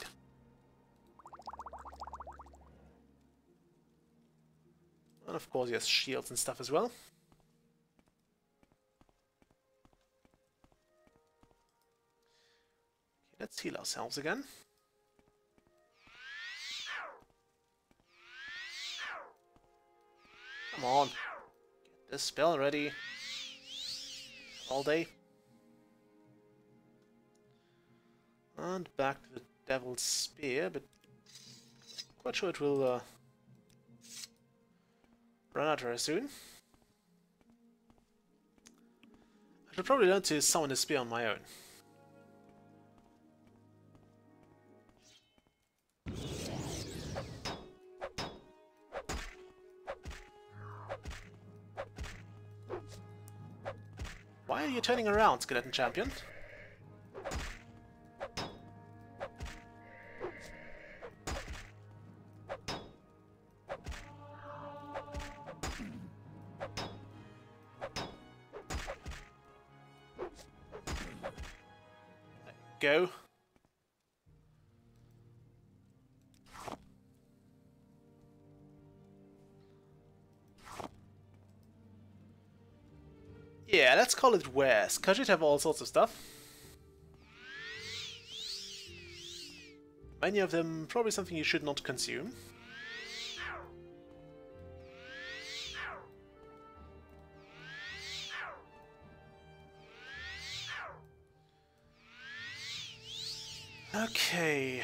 And of course he has shields and stuff as well. Okay, let's heal ourselves again. Come on. Get this spell ready. All day. And back to the Devil's Spear, but I'm quite sure it will run out very soon. I should probably learn to summon a spear on my own. Why are you turning around, Skeleton Champion? Go. Yeah, let's call it wares, because you'd have all sorts of stuff. Many of them probably something you should not consume. Okay,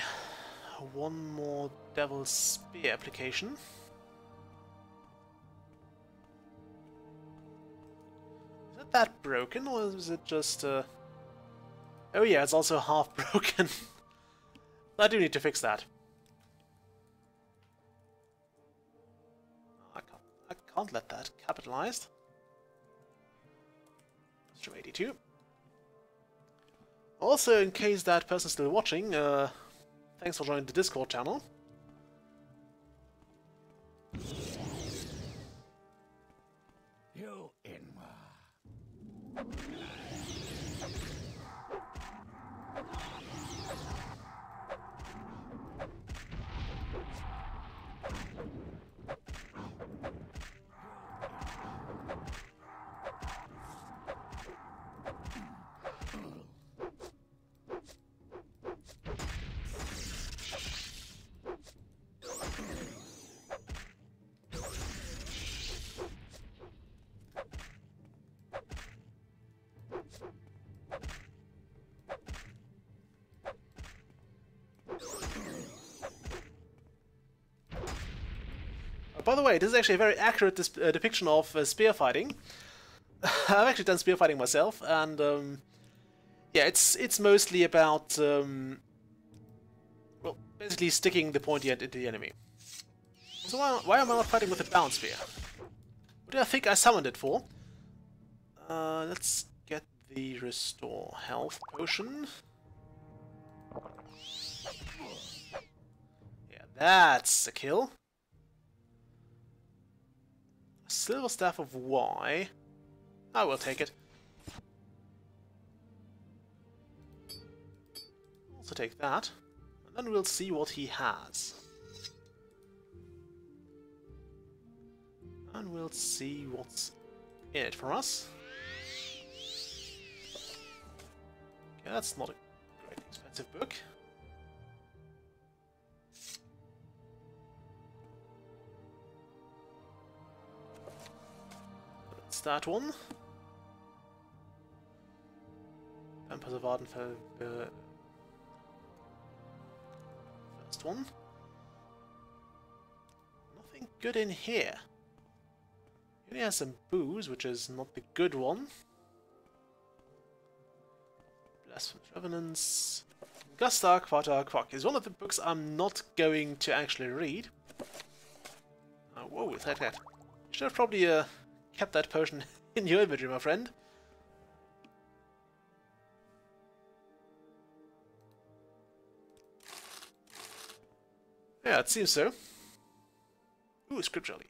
one more Devil's Spear application. Is it that broken, or is it just oh yeah, it's also half broken. I do need to fix that. I can't let that capitalized. Stream 82. Also, in case that person's still watching, thanks for joining the Discord channel.
You in.
by the way, this is actually a very accurate depiction of spear fighting. I've actually done spear fighting myself, and yeah, it's mostly about well, basically sticking the pointy end into the enemy. So why am I not fighting with a bound spear? What do I think I summoned it for? Let's get the restore health potion. Yeah, that's a kill. A silver staff of Y. I will take it. Also take that, and then we'll see what he has. And we'll see what's in it for us. Okay, that's not a great expensive book. That's that one. Vampires of Ardenfell, first one. Nothing good in here. He only has some booze, which is not the good one. Blasphemous Revenants. Gustar Quata Quack is one of the books I'm not going to actually read. Whoa, is that? You should have probably kept that potion in your inventory, my friend. Yeah, it seems so. Ooh, scripturally.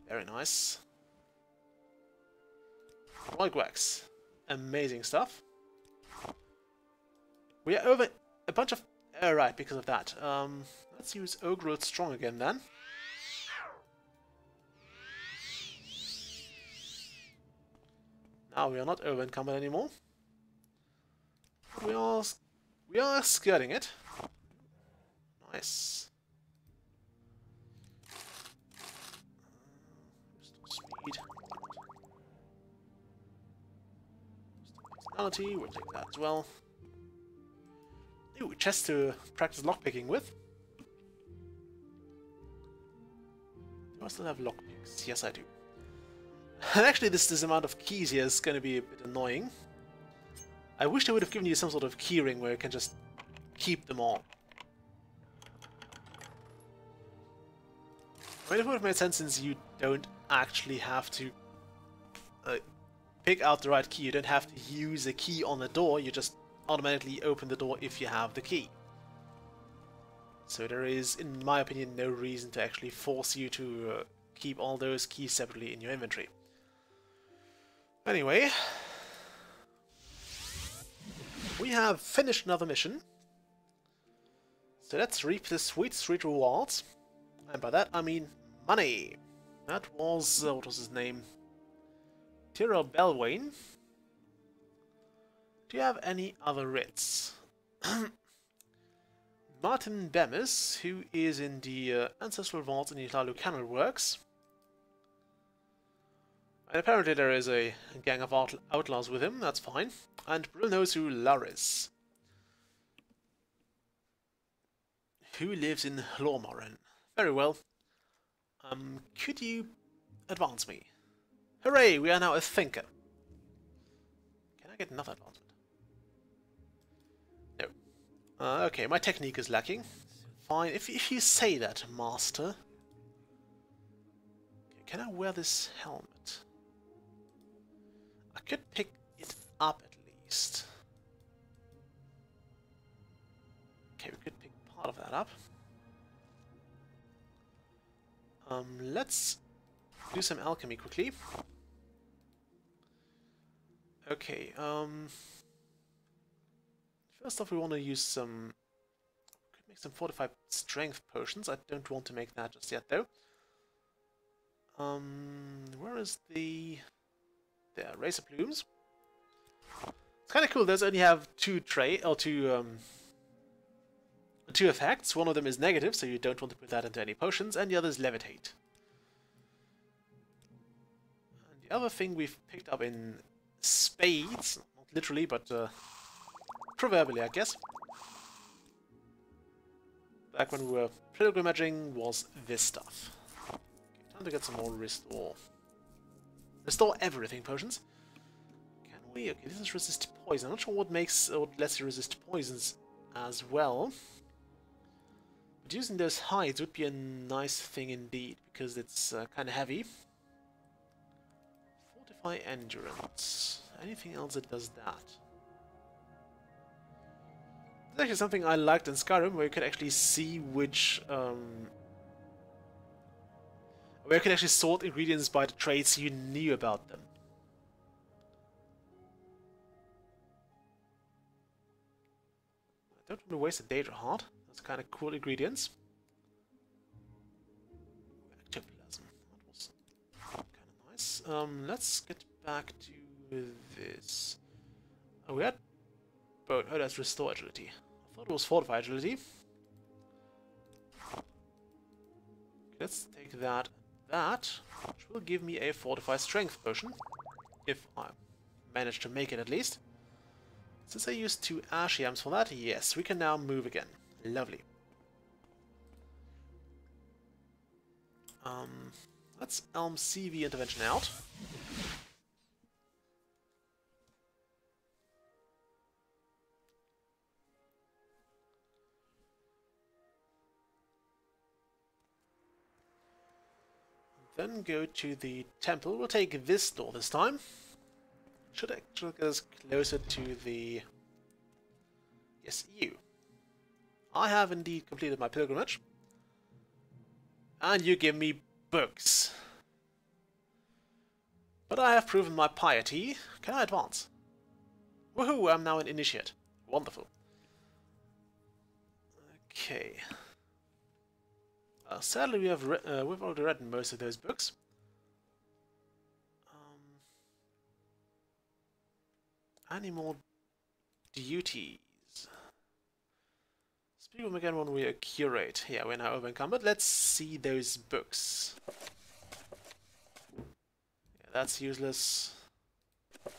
Very nice. Wax. Amazing stuff. We are over a bunch of... right, because of that. Let's use Ogre Strong again then. Now we are not over encumbered anymore. We are skirting it. Nice. Speed. Personality, we'll take that as well. Ooh, chest to practice lockpicking with. Do I still have lockpicks? Yes, I do. And actually, this amount of keys here is going to be a bit annoying. I wish they would have given you some sort of keyring where you can just keep them all. I mean, it would have made sense since you don't actually have to pick out the right key. You don't have to use a key on the door, you just automatically open the door if you have the key. So there is, in my opinion, no reason to actually force you to keep all those keys separately in your inventory. Anyway, we have finished another mission. So let's reap the sweet rewards. And by that I mean money. That was, what was his name? Tyrell Belwain. Do you have any other writs? Martin Bemis, who is in the Ancestral Vaults in the Italo Canal Works. And apparently there is a gang of outlaws with him, that's fine. And Brulnosu Laris, who lives in Lormoran. Very well. Could you advance me? Hooray, we are now a thinker. Can I get another advancement? No. Okay, my technique is lacking. Fine, if you say that, master. Okay, can I wear this helmet? I could pick it up at least. Okay, we could pick part of that up. Let's do some alchemy quickly. Okay, first off we want to use some... could make some fortified strength potions. I don't want to make that just yet though. Where is the... there, Razor Plumes. It's kind of cool, those only have two effects. One of them is negative, so you don't want to put that into any potions, and the other is levitate. And the other thing we've picked up in spades, not literally, but proverbially, I guess, back when we were pilgrimaging, was this stuff. Okay, And we get some more restore. Restore everything potions. Can we? Okay, this is resist poison. I'm not sure what lets you resist poisons as well. But using those hides would be a nice thing indeed, because it's kind of heavy. Fortify endurance. Anything else that does that? There's actually something I liked in Skyrim, where you could actually see which where you can actually sort ingredients by the traits you knew about them. I don't want to waste a data heart. That's kind of cool ingredients. Ectoplasm. That was kind of nice. Let's get back to this. Oh, we had both. Oh, that's restore agility. I thought it was fortify agility. Let's take that. Which will give me a fortify strength potion, if I manage to make it at least. Since I used 2 ash yams for that, yes, we can now move again. Lovely. Let's Elm CV intervention out. Then go to the temple. We'll take this door this time. Should actually get us closer to the... Yes, you. I have indeed completed my pilgrimage. And you give me books. But I have proven my piety. Can I advance? Woohoo, I'm now an initiate. Wonderful. Okay. Sadly, we've already read most of those books. Any more duties? Speak of them again when we are curate. Yeah, we're now over-encumbered. Let's see those books. Yeah, that's useless. I've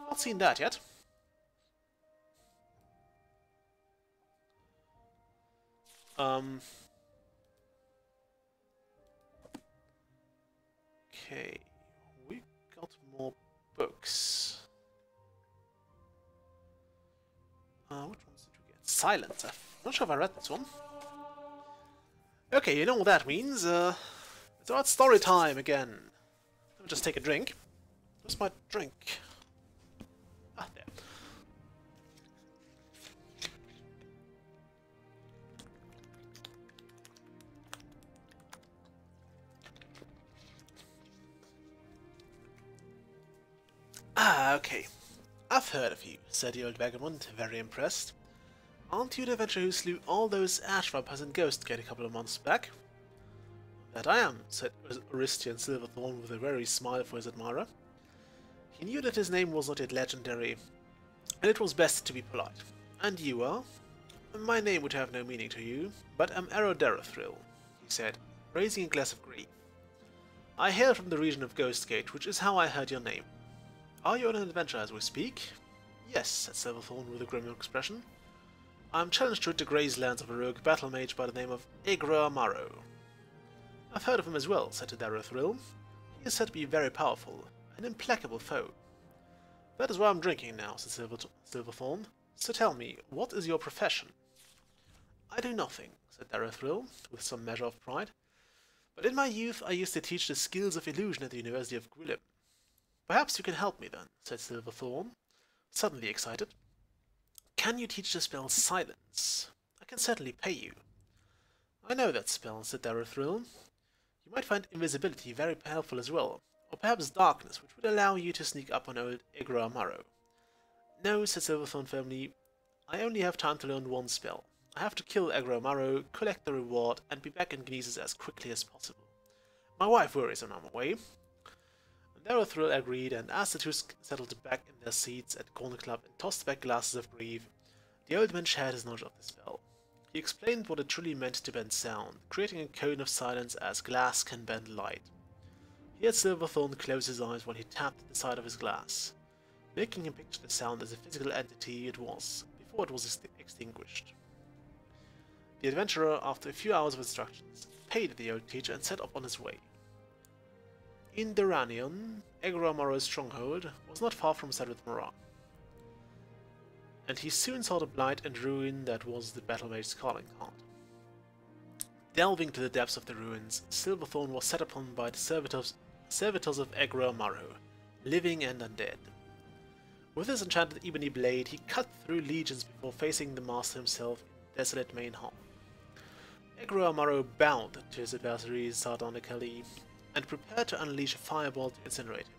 not seen that yet. Okay, we got more books. Which ones did we get? Silence. I'm not sure if I read this one. Okay, you know what that means. It's about story time again. Let me just take a drink. Where's my drink? Ah, there. Ah, okay. I've heard of you, said the old vagabond, very impressed. Aren't you the adventurer who slew all those ash vampires and ghost gate a couple of months back? That I am, said Oristian Silverthorn with a very smile for his admirer. He knew that his name was not yet legendary, and it was best to be polite. And you are? My name would have no meaning to you, but am Aeroderathril, he said, raising a glass of grief. I hail from the region of Ghostgate, which is how I heard your name. Are you on an adventure as we speak? Yes, said Silverthorn with a grim expression. I am challenged to rid the Grazelands of a rogue battle mage by the name of Egra Marrow. I've heard of him as well, said Darathril. He is said to be very powerful, an implacable foe. That is why I'm drinking now, said Silverthorn. So tell me, what is your profession? I do nothing, said Darathril, with some measure of pride. But in my youth I used to teach the skills of illusion at the University of Gwilym. Perhaps you can help me then, said Silverthorn, suddenly excited. Can you teach the spell Silence? I can certainly pay you. I know that spell, said Darathril. You might find invisibility very helpful as well, or perhaps darkness, which would allow you to sneak up on old Egra Marrow. No, said Silverthorn firmly, I only have time to learn one spell. I have to kill Egra Marrow, collect the reward, and be back in Gnesis as quickly as possible. My wife worries when I'm away. Darathril agreed, and as the two settled back in their seats at the corner club and tossed back glasses of grief, the old man shared his knowledge of the spell. He explained what it truly meant to bend sound, creating a cone of silence as glass can bend light. He had Silverthorn close his eyes while he tapped the side of his glass, making him picture the sound as a physical entity it was, before it was extinguished. The adventurer, after a few hours of instructions, paid the old teacher and set off on his way. In Duranion, Morrow's stronghold was not far from Cedric Morrow, and he soon saw the blight and ruin that was the Battle Mage's calling card. Delving to the depths of the ruins, Silverthorn was set upon by the servitors of Morrow, living and undead. With his enchanted ebony blade, he cut through legions before facing the master himself in desolate main hall. Morrow bowed to his adversaries sardonically, and prepared to unleash a fireball to incinerate him.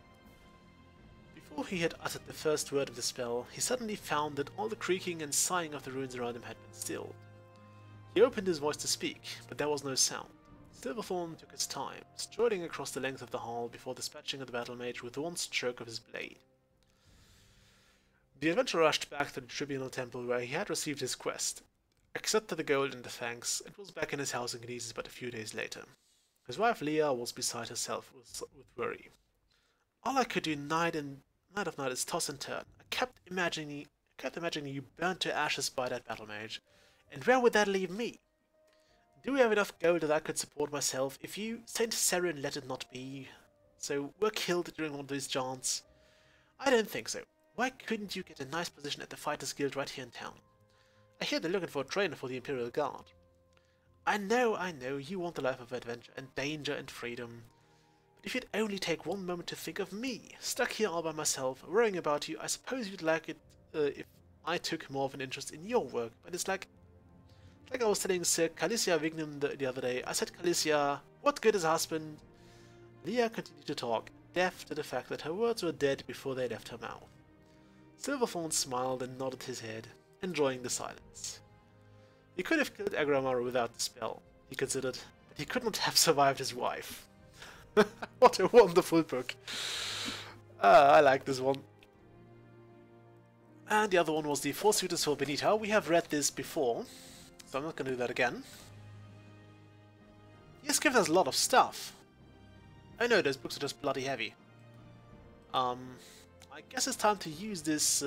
Before he had uttered the first word of the spell, he suddenly found that all the creaking and sighing of the ruins around him had been stilled. He opened his voice to speak, but there was no sound. Silverthorn took his time, striding across the length of the hall before dispatching of the battle mage with one stroke of his blade. The adventurer rushed back to the tribunal temple where he had received his quest. Except for the gold and the thanks, it was back in his house in Gnesis but a few days later. His wife Leah was beside herself with worry. All I could do night of night is toss and turn. I kept imagining you burnt to ashes by that battle mage. And where would that leave me? Do we have enough gold that I could support myself if you, Saint Seren, let it not be? So we're killed during one of these jaunts? I don't think so. Why couldn't you get a nice position at the Fighters Guild right here in town? I hear they're looking for a trainer for the Imperial Guard. I know, you want a life of adventure and danger and freedom. But if you'd only take one moment to think of me, stuck here all by myself, worrying about you, I suppose you'd like it if I took more of an interest in your work. But it's like I was telling Sir Calicia Vignum the other day. I said, Calicia, what good is a husband? Leah continued to talk, deaf to the fact that her words were dead before they left her mouth. Silverthorn smiled and nodded his head, enjoying the silence. He could have killed Morrow without the spell, he considered, but he could not have survived his wife. What a wonderful book. I like this one. And the other one was the Four Suitors for Benita. We have read this before, so I'm not going to do that again. He's given us a lot of stuff. Oh no, those books are just bloody heavy. I guess it's time to use this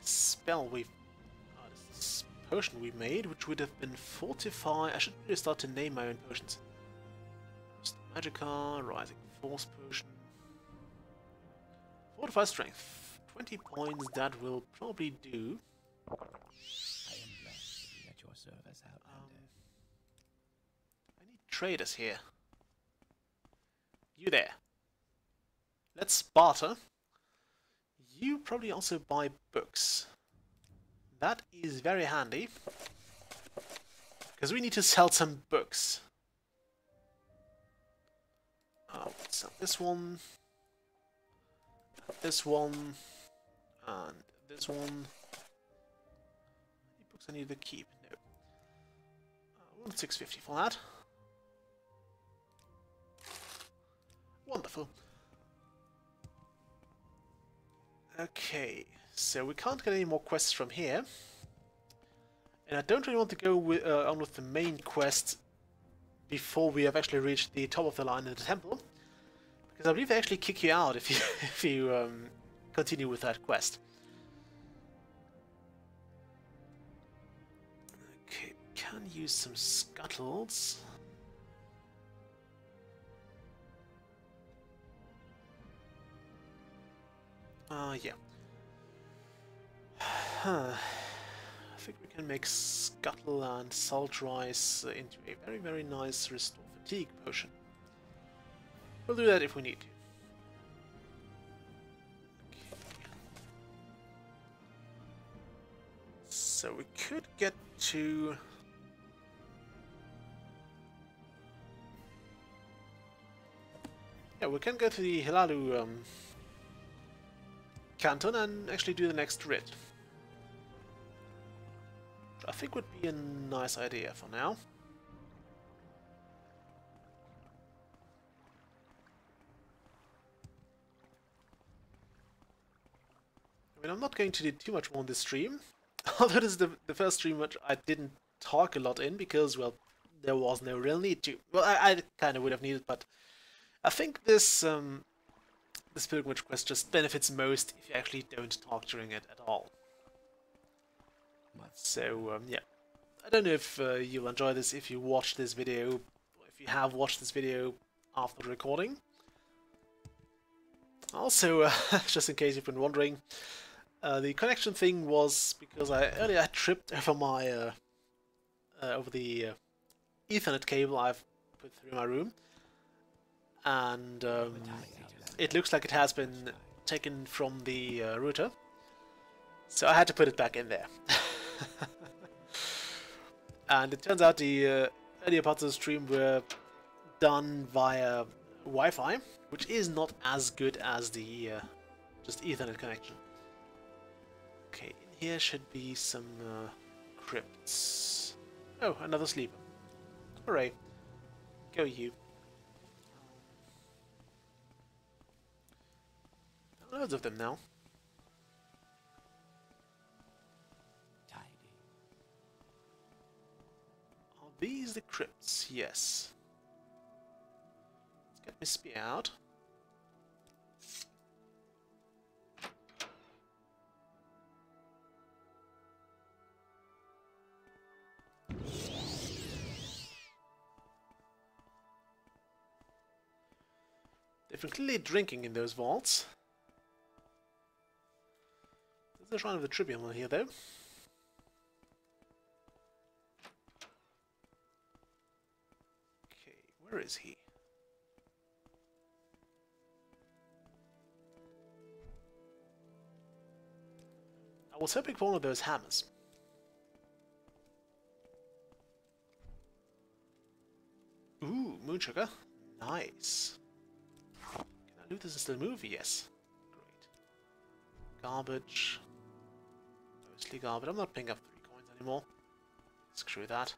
spell this potion we made, which would have been Fortify. I should really start to name my own potions. Magica, Rising Force Potion. Fortify Strength. 20 points, that will probably do.
I am blessed to be at your service, Outlander.
I need traders here. You there. Let's barter. You probably also buy books. That is very handy. Because we need to sell some books. Sell this one. This one. And this one. Any books I need to keep? No. I want 650 for that. Wonderful. Okay, so we can't get any more quests from here. And I don't really want to go on with the main quest before we have actually reached the top of the line in the temple. Because I believe they actually kick you out if you, if you continue with that quest. Okay, can use some scuttles. Yeah. I think we can make Scuttle and Salt Rice into a very, very nice Restore Fatigue potion. We'll do that if we need to. Okay. So we could get to... Yeah, we can go to the Hilalu Canton and actually do the next writ. Which I think would be a nice idea for now. I mean, I'm not going to do too much more on this stream. Although this is the first stream which I didn't talk a lot in because, well, there was no real need to. Well, I kind of would have needed, but I think this this pilgrimage quest just benefits most if you actually don't talk during it at all. So, yeah. I don't know if you'll enjoy this if you watch this video, or if you have watched this video after the recording. Also, just in case you've been wondering, the connection thing was because I earlier tripped over my over the Ethernet cable I've put through my room, and it looks like it has been taken from the router, so I had to put it back in there. And it turns out the earlier parts of the stream were done via Wi-Fi, which is not as good as the just Ethernet connection. Okay, in here should be some crypts. Oh, another sleeper. Hooray. Go you. Loads of them now. Are these the crypts? Yes. Let's get my spear out. They've been clearly drinking in those vaults. There's a shrine of the Tribunal here, though. Okay, where is he? I was hoping for one of those hammers. Ooh, moon sugar. Nice. Can I loot this and still move? Yes. Great. Garbage. Mostly garbage. I'm not picking up 3 coins anymore. Screw that.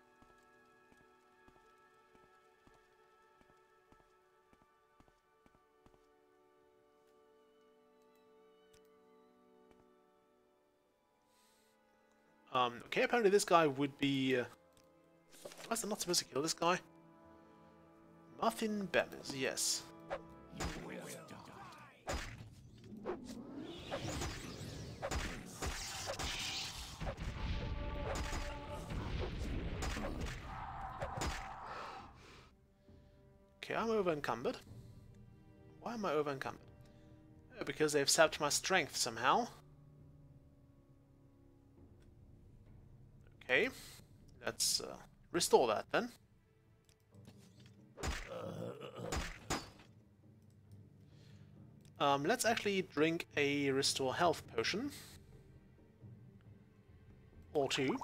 Okay, apparently this guy would be... why is I not supposed to kill this guy? Muffin Bemis, yes.
You will die.
Okay, I'm over encumbered. Why am I over encumbered? Oh, because they've sapped my strength somehow. Okay, let's restore that then. Let's actually drink a restore health potion. Or 2.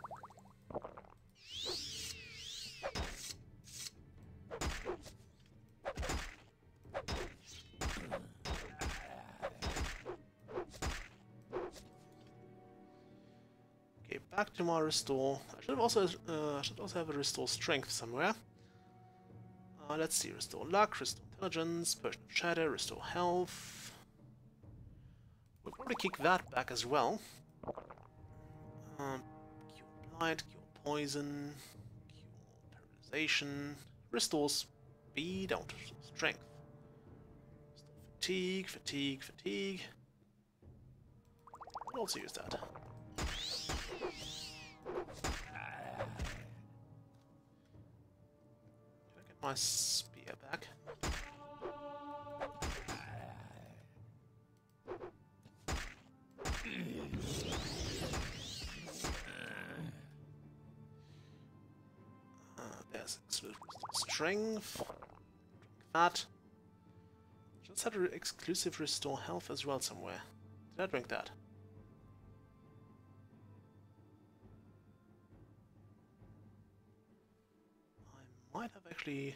Okay, back to my restore. I should also have a restore strength somewhere. Let's see, restore luck, restore intelligence, potion of shadow, restore health. We'll probably kick that back as well. Cure blight, cure poison, cure paralyzation, restore speed, out strength. Restore fatigue, fatigue, fatigue. We'll also use that. My spear back. There's exclusive strength. That. Just had an exclusive restore health as well somewhere. Did I drink that? I might have actually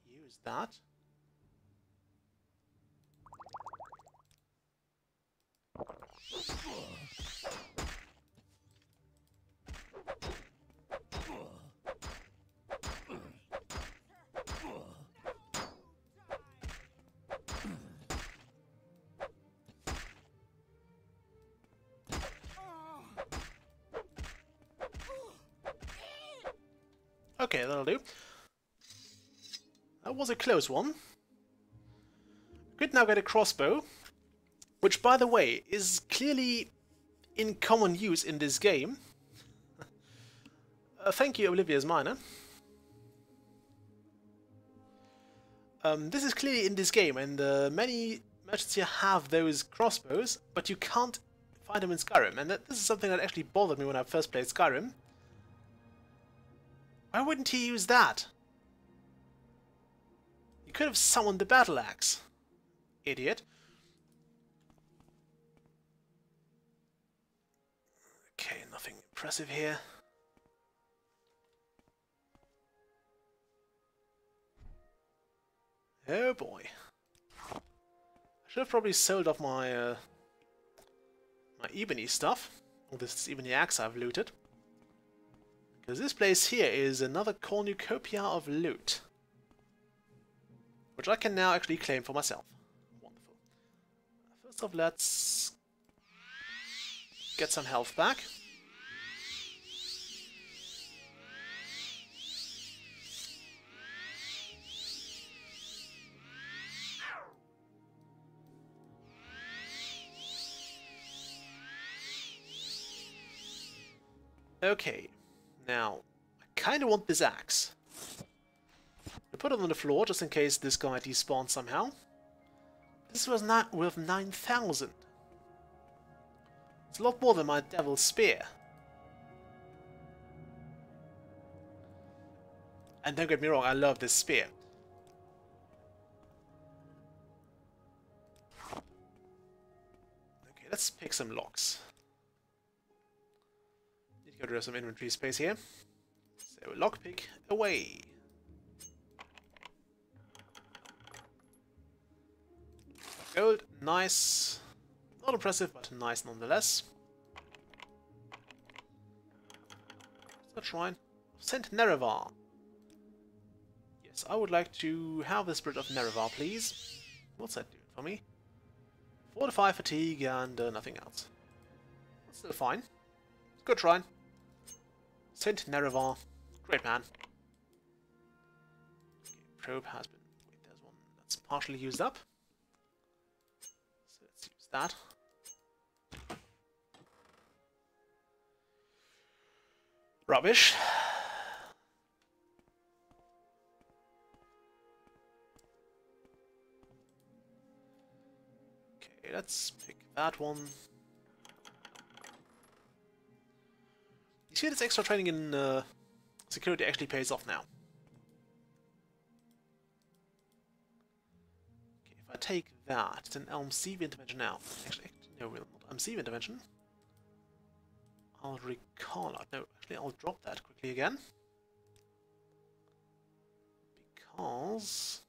used that. Okay, that'll do. That was a close one. Could now get a crossbow, which, by the way, is clearly in common use in this game. Thank you, Olivia's Miner. This is clearly in this game, and many merchants here have those crossbows, but you can't find them in Skyrim, and this is something that actually bothered me when I first played Skyrim. Why wouldn't he use that? You could have summoned the battle axe. Idiot. Okay, nothing impressive here. Oh boy. I should have probably sold off my my ebony stuff. Or this ebony axe I've looted. Because this place here is another cornucopia of loot. Which I can now actually claim for myself. Wonderful. First off, let's get some health back. Okay, now, I kinda want this axe. I put it on the floor just in case this guy despawns somehow. This was not worth 9,000. It's a lot more than my devil's spear. And don't get me wrong, I love this spear. Okay, let's pick some locks. Need to get rid of some inventory space here. So, lockpick away. Gold, nice. Not impressive, but nice nonetheless. What's that shrine? Saint Nerevar. Yes, I would like to have the Spirit of Nerevar, please. What's that doing for me? 45 fatigue and nothing else. That's still fine. Good shrine. Saint Nerevar. Great man. Okay, probe has been... Wait, there's one that's partially used up. So let's use that. Rubbish. Okay, let's pick that one. You see, this extra training in security actually pays off now. Okay, if I take that, it's an Elm-Sieve intervention now. Actually, no, not Elm-Sieve intervention. I'll recall it. No, actually, I'll drop that quickly again. Because...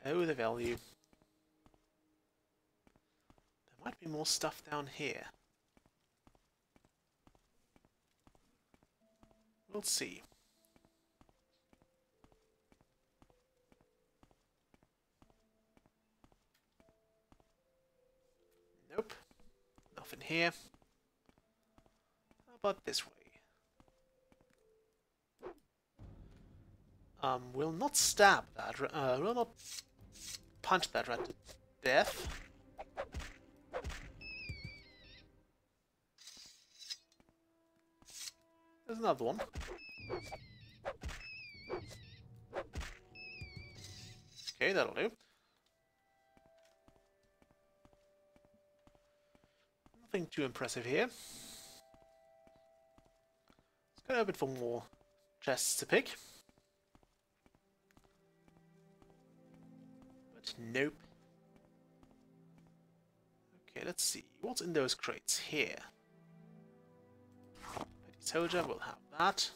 oh, the value. There might be more stuff down here. We'll see. Nope. Nothing here. How about this way? We'll not stab that. We'll not punch that rat to death. There's another one. Okay, that'll do. Nothing too impressive here. Let's go a bit for more chests to pick. But nope. Okay, let's see. What's in those crates here? Soldier, we'll have that.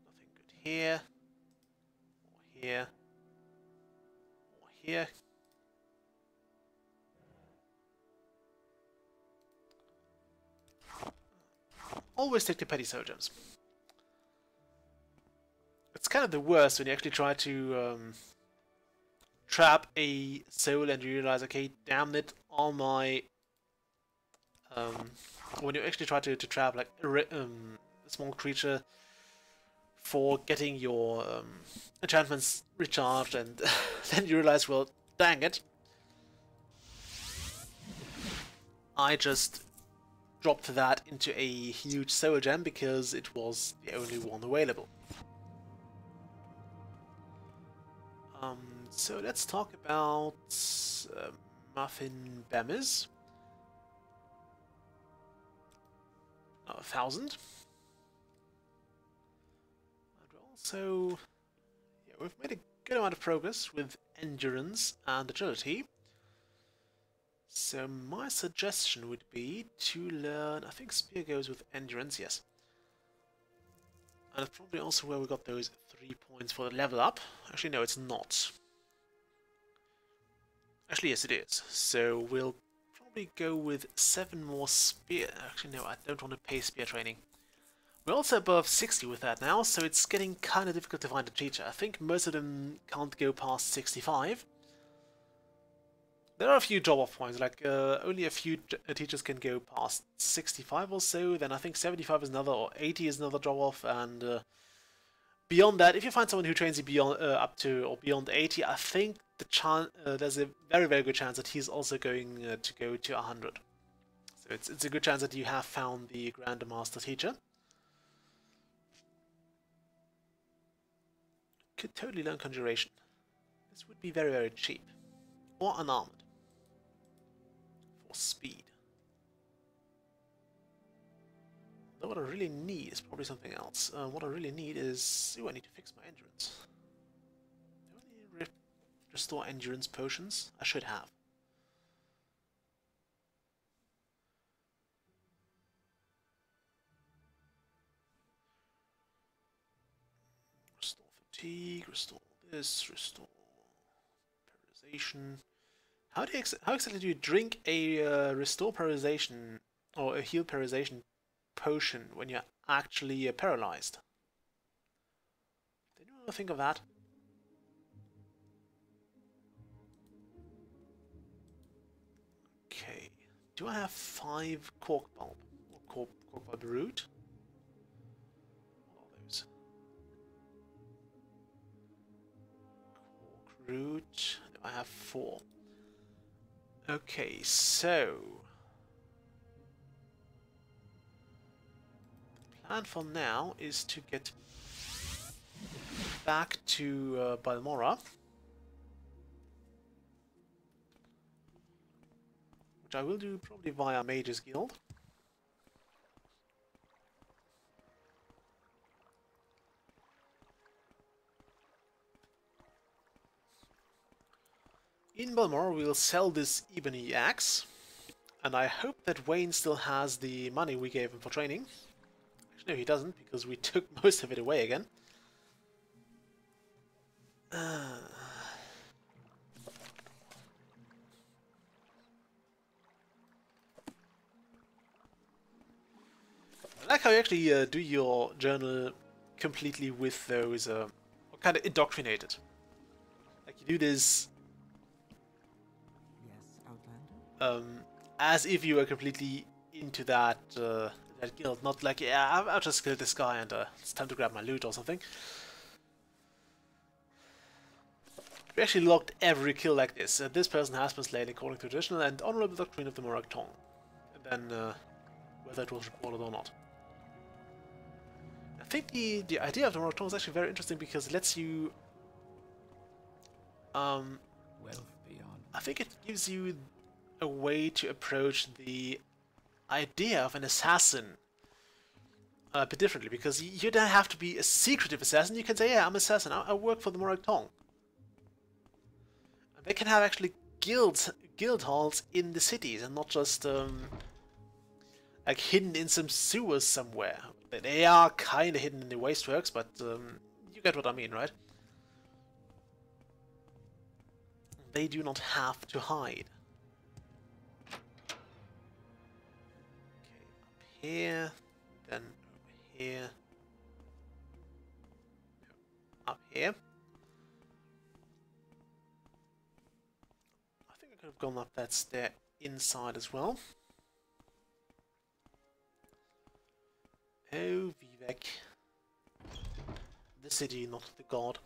Nothing good here. Or here. Or here. Always take the petty soldiers. It's kind of the worst when you actually try to trap a soul and you realize, okay, damn it, all my... when you actually try to trap like a small creature for getting your enchantments recharged, and then you realize, well, dang it, I just dropped that into a huge soul gem because it was the only one available. So let's talk about Muffin Bemis. 1,000. And also, yeah, we've made a good amount of progress with endurance and agility. So my suggestion would be to learn, I think spear goes with endurance, yes. And it's probably also where we got those 3 points for the level up. Actually, no, it's not. Actually, yes, it is. So we'll probably go with 7 more spear. Actually, no, I don't want to pay spear training. We're also above 60 with that now, so it's getting kind of difficult to find a teacher. I think most of them can't go past 65. There are a few drop-off points, like only a few teachers can go past 65 or so, then I think 75 is another, or 80 is another drop-off, and beyond that, if you find someone who trains you beyond up to or beyond 80, I think the there's a very, very good chance that he's also going to go to 100. So it's a good chance that you have found the Grandmaster teacher. Could totally learn Conjuration. This would be very, very cheap. Or Unarmored. For speed. Though what I really need is probably something else. What I really need is... Ooh, I need to fix my endurance. Do I need to restore endurance potions? I should have. Restore fatigue, restore this, restore paralyzation. How exactly do you drink a restore paralyzation or a heal paralyzation potion when you're actually paralyzed? Did anyone ever think of that? Okay. Do I have 5 cork bulb or cork bulb root? What are those? Cork root. No, I have 4. Okay, so the plan for now is to get back to Balmora, which I will do probably via Mage's Guild. In Balmora we'll sell this ebony axe, and I hope that Wayne still has the money we gave him for training. Actually, no, he doesn't, because we took most of it away again. I like how you actually do your journal completely with those, kind of indoctrinated. Like you do this as if you were completely into that that guild, not like, yeah, I'll just kill this guy and it's time to grab my loot or something. We actually logged every kill like this. This person has been slain according to traditional and honorable doctrine of the Morag Tong. And then whether it was reported or not. I think the idea of the Morag Tong is actually very interesting because it lets you
Wealth beyond.
I think it gives you a way to approach the idea of an assassin a bit differently, because you don't have to be a secretive assassin. You can say, yeah, I'm an assassin, I work for the Morag Tong. And they can have actually guild halls in the cities and not just like hidden in some sewers somewhere. They are kind of hidden in the wasteworks, but you get what I mean, right? They do not have to hide. Okay, up here, then over here, up here. I think I could have gone up that stair inside as well. Oh, Vivek. the city, not the god.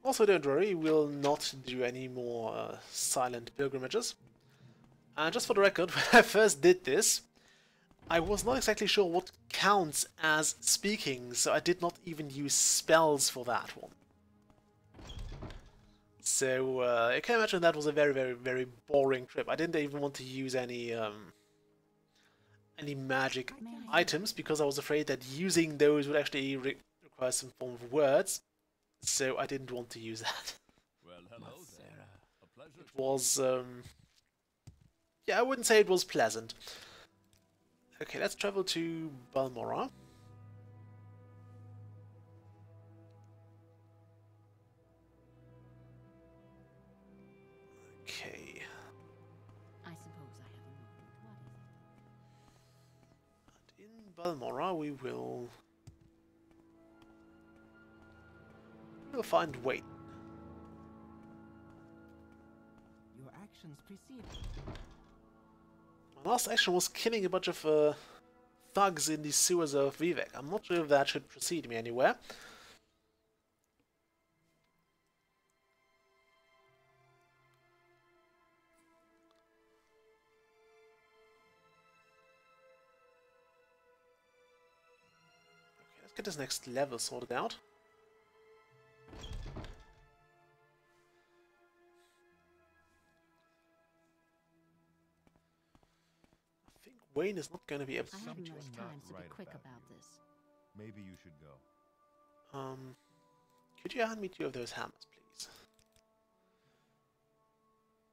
Also, don't worry, we'll not do any more silent pilgrimages. And just for the record, when I first did this, I was not exactly sure what counts as speaking, so I did not even use spells for that one. So I can imagine that was a very, very, very boring trip. I didn't even want to use any magic items because I was afraid that using those would actually require some form of words. So I didn't want to use that.
Well, hello there. A pleasure.
It was, yeah, I wouldn't say it was pleasant. Okay, let's travel to Balmora. Okay.
I suppose I have a moment. What is it?
And in Balmora we will find Wade.
Your actions precede.
My last action was killing a bunch of thugs in the sewers of Vivek. I'm not sure if that should precede me anywhere. Okay, let's get this next level sorted out. Wayne is not going to be able to
I haven't
come to
much
us.
time, so
right
be quick
about
about
you.
this.
Maybe you should go.
Could you hand me 2 of those hammers, please?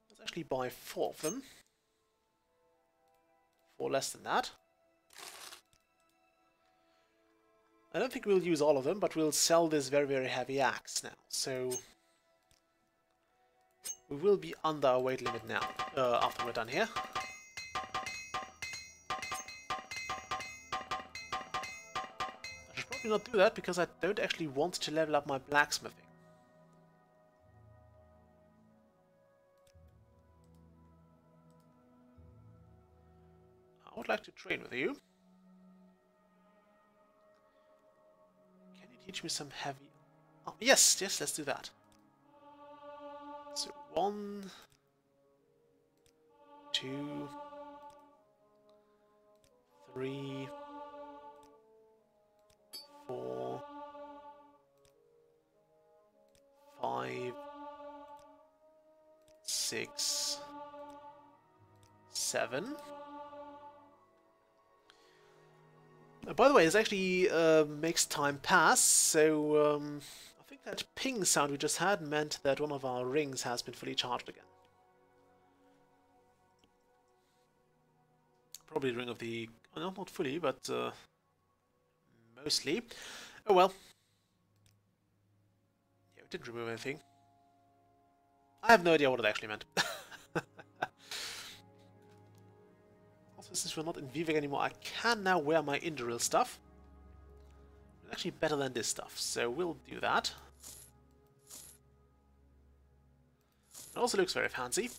Let's actually buy 4 of them. 4 less than that. I don't think we'll use all of them, but we'll sell this very, very heavy axe now. So we will be under our weight limit now, after we're done here. I should probably not do that because I don't actually want to level up my blacksmithing. I would like to train with you. Can you teach me some heavy... Oh, yes, yes, let's do that. So 1, 2, 3, 4, 5, 6, 7. By the way, this actually makes time pass, so I think that ping sound we just had meant that one of our rings has been fully charged again. Probably the ring of the... no, not fully, but mostly. Oh well. Yeah, we didn't remove anything. I have no idea what it actually meant. Also, since we're not in Vivek anymore, I can now wear my Indoril stuff. It's actually better than this stuff, so we'll do that. It also looks very fancy.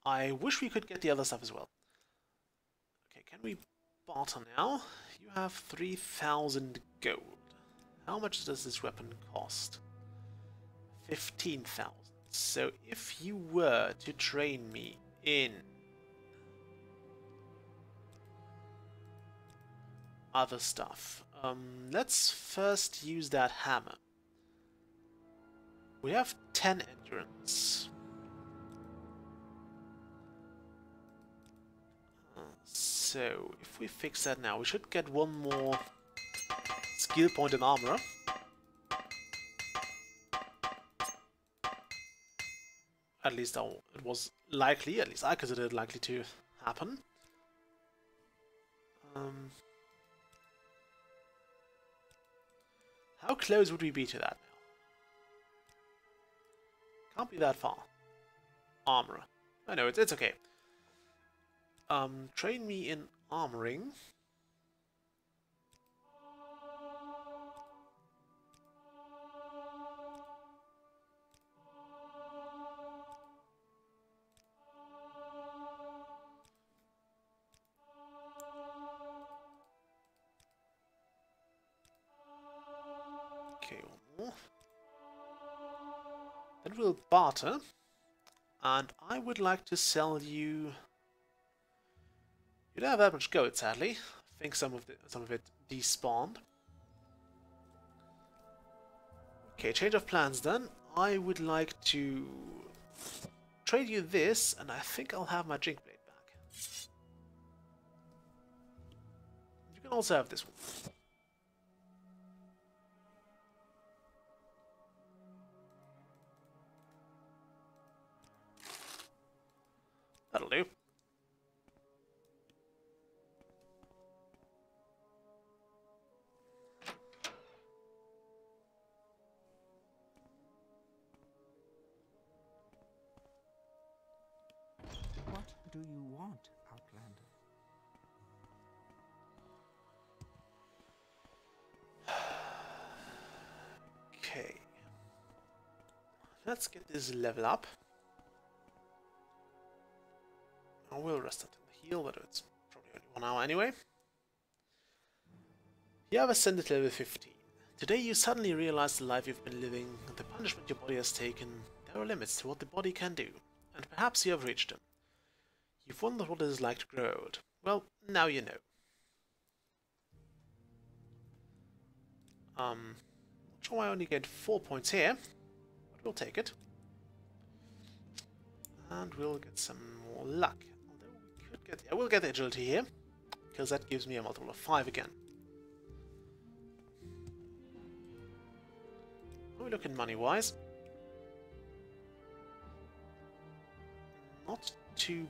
I wish we could get the other stuff as well. Okay, can we barter now? You have 3,000 gold. How much does this weapon cost? 15,000. So if you were to train me in other stuff, let's first use that hammer. We have 10 endurance. So if we fix that now, we should get 1 more skill point in armor. At least it was likely, at least I considered it likely to happen. How close would we be to that now? Can't be that far. Armor. I know, it's okay. Train me in armoring. now. Then we'll barter. And I would like to sell you... You don't have that much gold, sadly. I think some of it despawned. Okay, change of plans then. I would like to trade you this, and I think I'll have my Jink Blade back. You can also have this one. That'll do.
What do you want, Outlander?
Okay. Let's get this level up. I will rest it in the heal, but it's probably only 1 hour anyway. You have ascended to level 15. Today you suddenly realize the life you've been living, and the punishment your body has taken. There are limits to what the body can do, and perhaps you have reached them. You've wondered what it is like to grow old. Well, now you know. Not sure why I only get 4 points here, but we'll take it. And we'll get some more luck. Although we could get... I will get the agility here, because that gives me a multiple of 5 again. How are we looking money-wise? Not too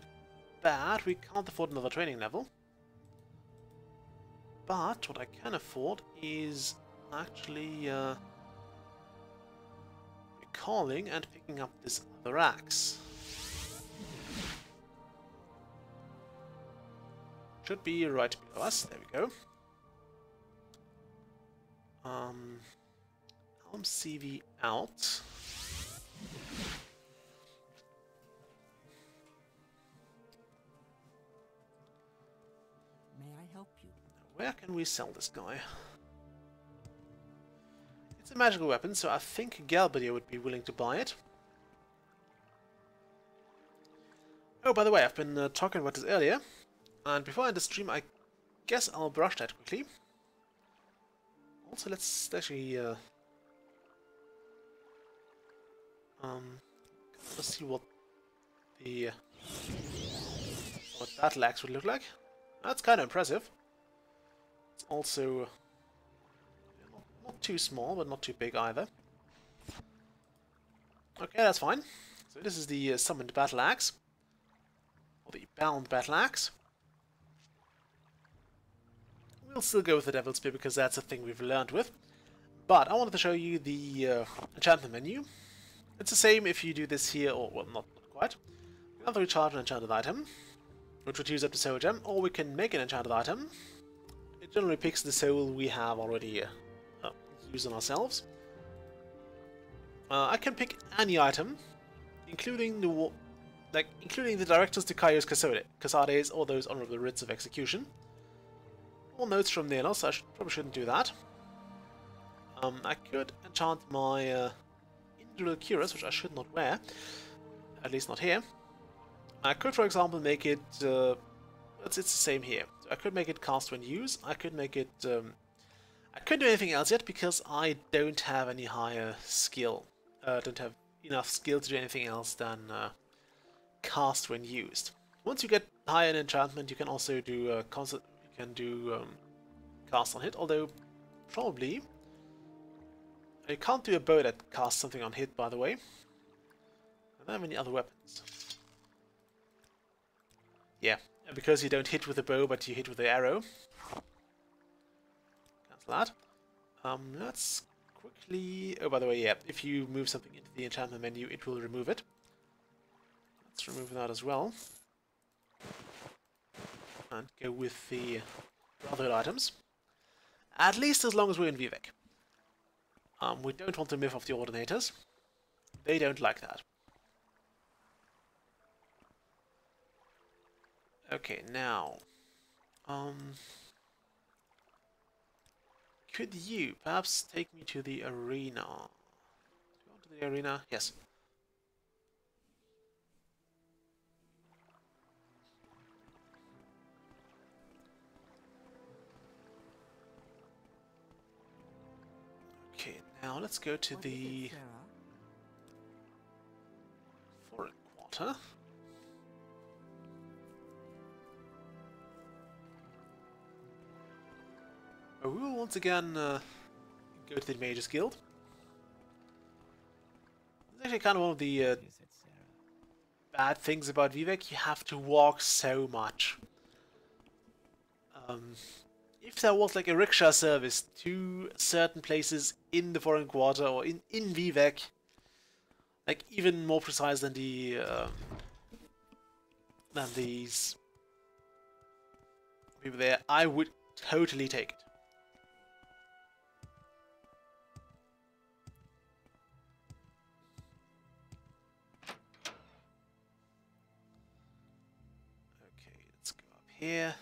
bad. We can't afford another training level. But what I can afford is actually recalling and picking up this other axe. Should be right below us. There we go. Helm CV out.
May I help you?
Where can we sell this guy? It's a magical weapon, so I think Galbadia would be willing to buy it. Oh, by the way, I've been talking about this earlier, and before I end the stream, I guess I'll brush that quickly. Also, let's actually let's see what the battle axe would look like. That's kind of impressive. It's also not too small, but not too big either. Okay, that's fine. So this is the summoned battle axe, or the bound battle axe. We'll still go with the Devil's Spear because that's a thing we've learned with. But I wanted to show you the enchantment menu. It's the same if you do this here, or well, not quite. We have to recharge an enchanted item, which would use up the soul gem, or we can make an enchanted item. It generally picks the soul we have already used on ourselves. I can pick any item, including the Directors to Kaio's Casades, or those honorable writs of execution. All notes from Nelos, so I probably shouldn't do that. I could enchant my individual cuirass, which I should not wear, at least not here. I could, for example, make it. It's the same here. So I could make it cast when used. I could make it. I couldn't do anything else yet because I don't have any higher skill. Don't have enough skill to do anything else than cast when used. Once you get higher in enchantment, you can also do cast on hit. Although probably you can't do a bow that casts something on hit. By the way, I don't have any other weapons. Yeah, because you don't hit with the bow, but you hit with the arrow. Cancel that. Let's quickly... Oh, by the way, yeah, if you move something into the enchantment menu, it will remove it. Let's remove that as well. And go with the Brotherhood items. At least as long as we're in Vivek. We don't want to miff off the Ordinators. They don't like that. Okay, now... could you perhaps take me to the arena? Go to the arena? Yes. Okay, now let's go to
What is
the
it, Sarah?
foreign quarter. We will once again go to the Mages Guild. It's actually kind of one of the bad things about Vivek. You have to walk so much. If there was like a rickshaw service to certain places in the foreign quarter or in Vivek, like even more precise than the than these people there, I would totally take it. Okay, let's go up here.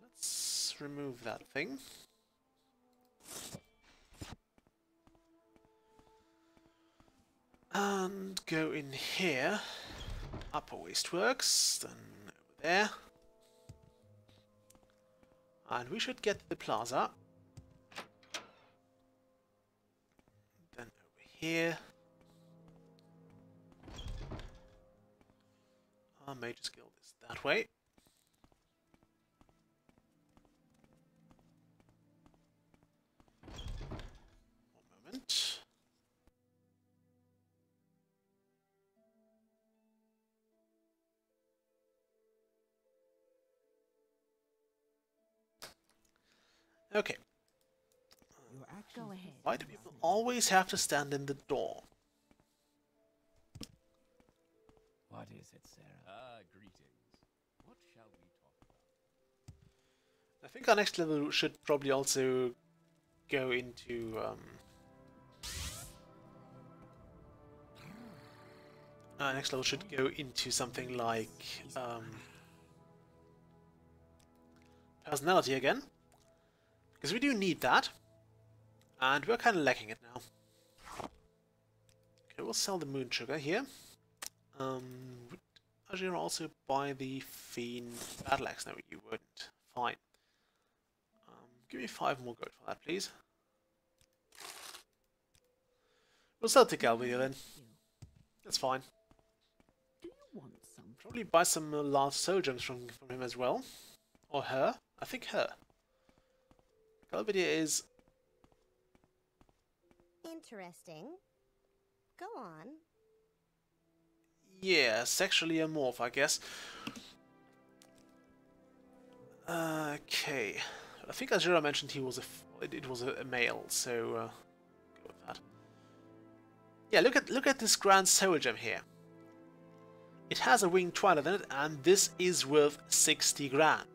Let's remove that thing. And go in here. Upper Wasteworks, then over there. And we should get the plaza. Then over here. Our Mages Guild is that way. One moment. Okay.
Your actions
Go ahead.
Why do people always have to stand in the door?
What is it, Sarah? Ah, greetings. What shall we talk about?
I think our next level should probably also go into our next level should go into something like personality again, because we do need that, and we're kind of lacking it now. Okay, we'll sell the moon sugar here. Would Ajira also buy the Fiend battle axe? No, you wouldn't. Fine. Give me 5 more gold for that, please. We'll sell to Galvadia then. That's fine.
Do you want some?
Probably buy some large soul gems from him as well. Or her. I think her. Galvadia is...
Interesting. Go on.
yeah, sexually amorph, I guess. Okay. I think Azura mentioned he was it was a male, so go with that. Yeah, look at this grand soul gem here. It has a winged twilight in it, and this is worth 60 grand.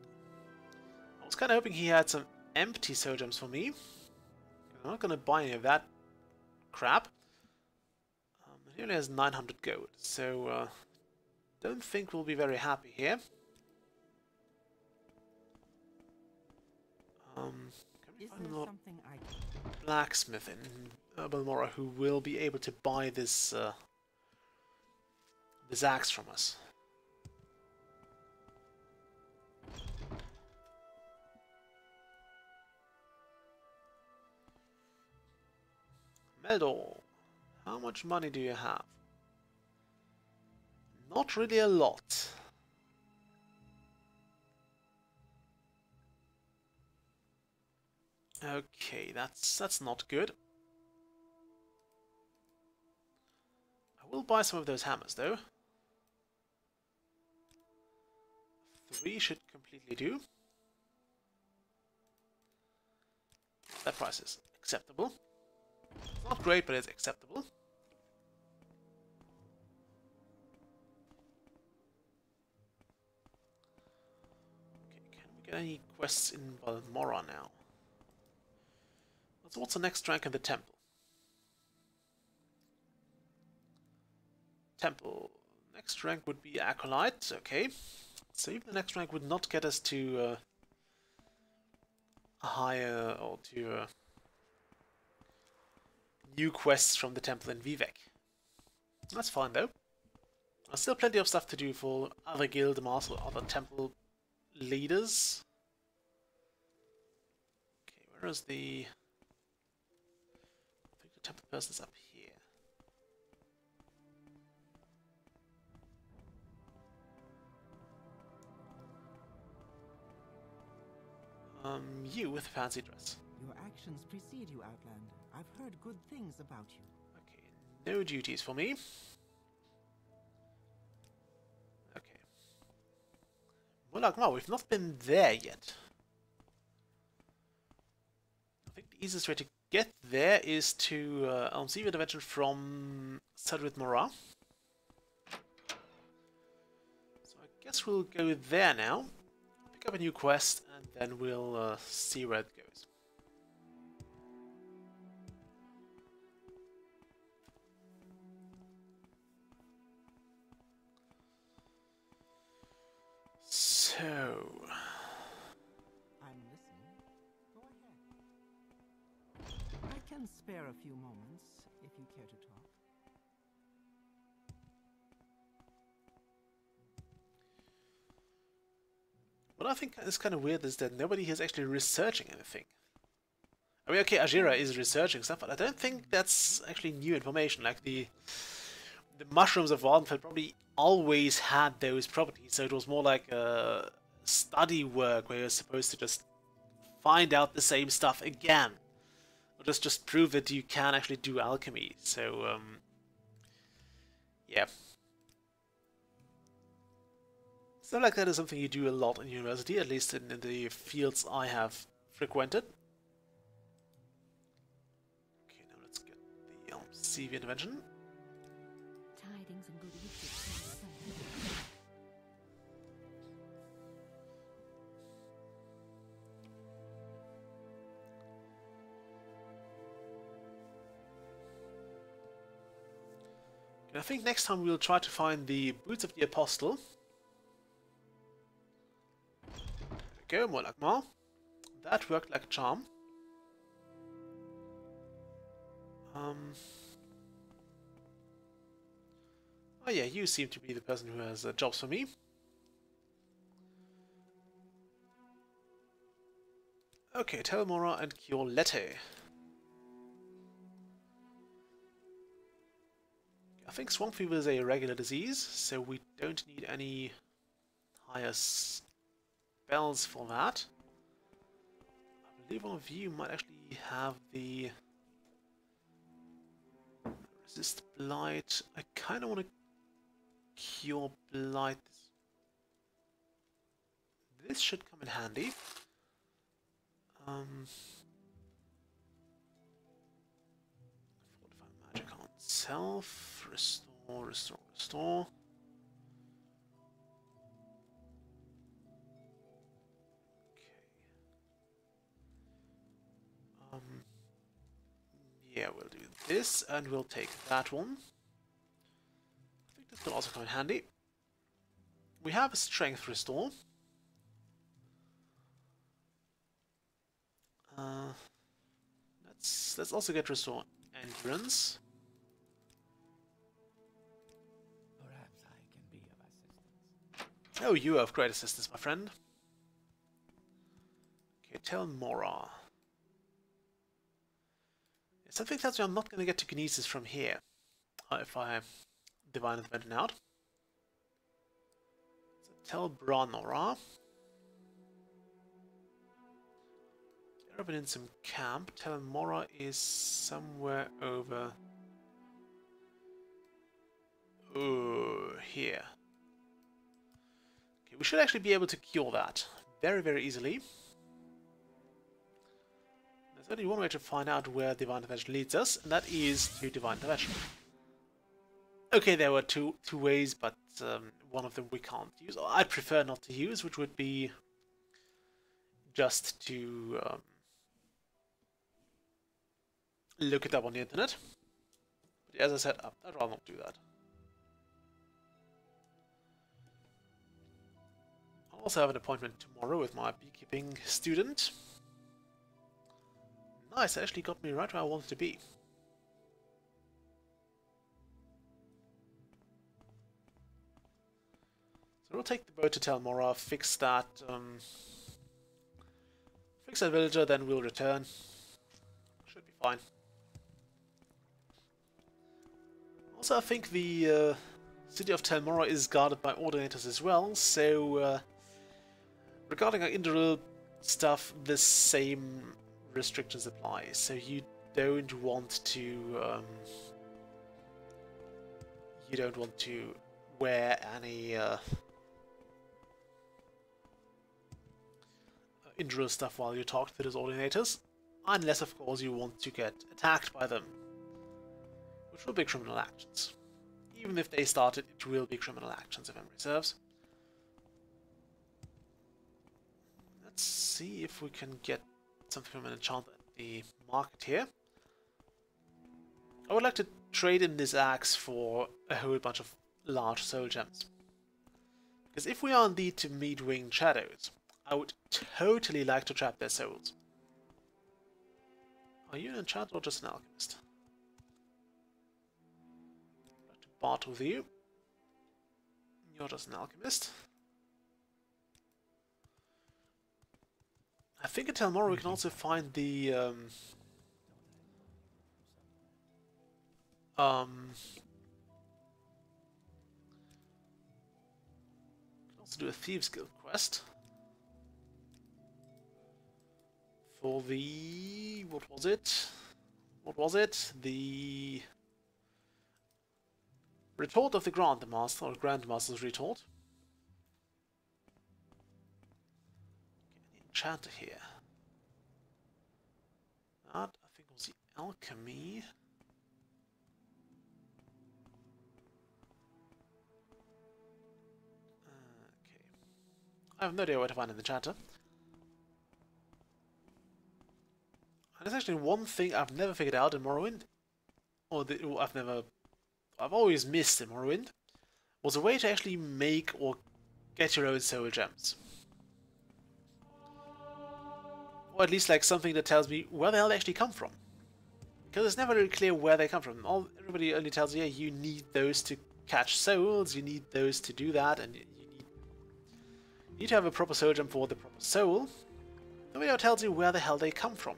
I was kind of hoping he had some empty soul gems for me. I'm not gonna buy any of that crap. He only has 900 gold, so don't think we'll be very happy here. Can we
Is
find
there
another
something I
blacksmith in Balmora who will be able to buy this this axe from us? Meldor, how much money do you have? Not really a lot. Okay, that's not good. I will buy some of those hammers though. 3 should completely do. That price is acceptable. It's not great, but it's acceptable. Okay, can we get any quests in Balmora now? So what's the next rank in the temple? Next rank would be Acolyte, okay. So even the next rank would not get us to a higher, or to new quests from the temple in Vivek. That's fine though. There's still plenty of stuff to do for other guild masters or other temple leaders. Okay, where is the... I think the temple person's up here. You with a fancy dress.
Your actions precede you, Outlander. I've heard good things about you.
Okay, no duties for me. Okay. Well, like, no, we've not been there yet. I think the easiest way to get there is to see the intervention from Cedric Mora. So I guess we'll go there now. Pick up a new quest, and then we'll see where it goes. So...
I'm listening. Go ahead. I can spare a few moments, if you care to talk.
What I think is kind of weird is that nobody is actually researching anything. I mean, okay, Ajira is researching stuff, but I don't think that's actually new information. Like the mushrooms of Wardenfeld probably always had those properties, so it was more like a study work where you're supposed to just find out the same stuff again, or just prove that you can actually do alchemy. So yeah. Stuff like that is something you do a lot in university, at least in the fields I have frequented. Okay, now let's get the CV intervention.
Tidings and good wishes.
I think next time we'll try to find the Boots of the Apostle. There we go, more like more. That worked like a charm. Oh yeah, you seem to be the person who has jobs for me. Okay, Telmora and Chiolette. I think swamp fever is a regular disease, so we don't need any higher spells for that. I believe one of you might actually have the resist blight. I kind of want to cure blight. This should come in handy. Fortify magic on itself. Restore, restore, restore. Okay. Yeah, we'll do this, and we'll take that one. I think this will also come in handy. We have a strength restore. Let's also get restore endurance.
Perhaps I can be of assistance.
Oh, you have great assistance, my friend. Okay, tell Mora. Something tells me I'm not going to get to Kinesis from here if I Divine Intervention out. So tell Branora. I've been in some camp. Tell Mora is somewhere over here. Okay, we should actually be able to cure that very, very easily. There's only one way to find out where Divine Intervention leads us, and that is to Divine Intervention. Okay, there were two ways, but one of them we can't use. Or I'd prefer not to use, which would be just to look it up on the internet. But as I said, I'd rather not do that. Also have an appointment tomorrow with my beekeeping student. Nice, it actually got me right where I wanted to be. So we'll take the boat to Telmora, fix that villager, then we'll return. Should be fine. Also, I think the city of Telmora is guarded by ordinators as well, so regarding our individual stuff, the same restrictions apply. So you don't want to wear any individual stuff while you talk to those ordinators, unless of course you want to get attacked by them, which will be criminal actions. Even if they started, it will be criminal actions if memory serves. Let's see if we can get something from an enchant at the market here. I would like to trade in this axe for a whole bunch of large soul gems. Because if we are indeed to meet winged shadows, I would totally like to trap their souls. Are you an enchanter or just an alchemist? I'd like to part with you. You're just an alchemist. I think at Telmora we can also find the can also do a Thieves Guild quest for the what was it? The retort of the Grandmaster, or Grandmaster's retort. Enchanter here. That I think was the alchemy. Okay. I have no idea where to find an enchanter. And there's actually one thing I've never figured out in Morrowind, or I've always missed in Morrowind, was a way to actually make or get your own soul gems. Or at least like something that tells me where the hell they actually come from. Because it's never really clear where they come from. Everybody only tells you, yeah, you need those to catch souls, you need those to do that, and you need to have a proper soul gem for the proper soul. Nobody ever tells you where the hell they come from.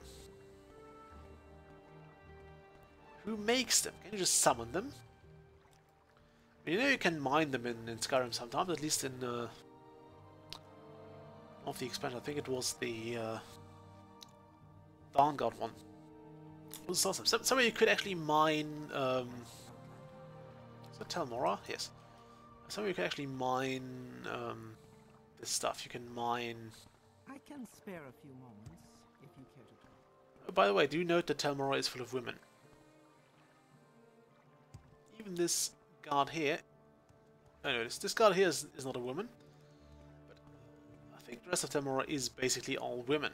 Who makes them? Can you just summon them? I mean, you know you can mine them in Skyrim sometimes, at least in of the expansion. I think it was the Vanguard one. It was awesome. Somewhere you could actually mine. Is that Telmora? Yes. Somewhere you could actually mine this stuff. You can mine.
I can spare a few moments if you care to talk.
Oh, by the way, do note that Telmora is full of women. Even this guard here. Oh no, this guard here is not a woman. But I think the rest of Telmora is basically all women.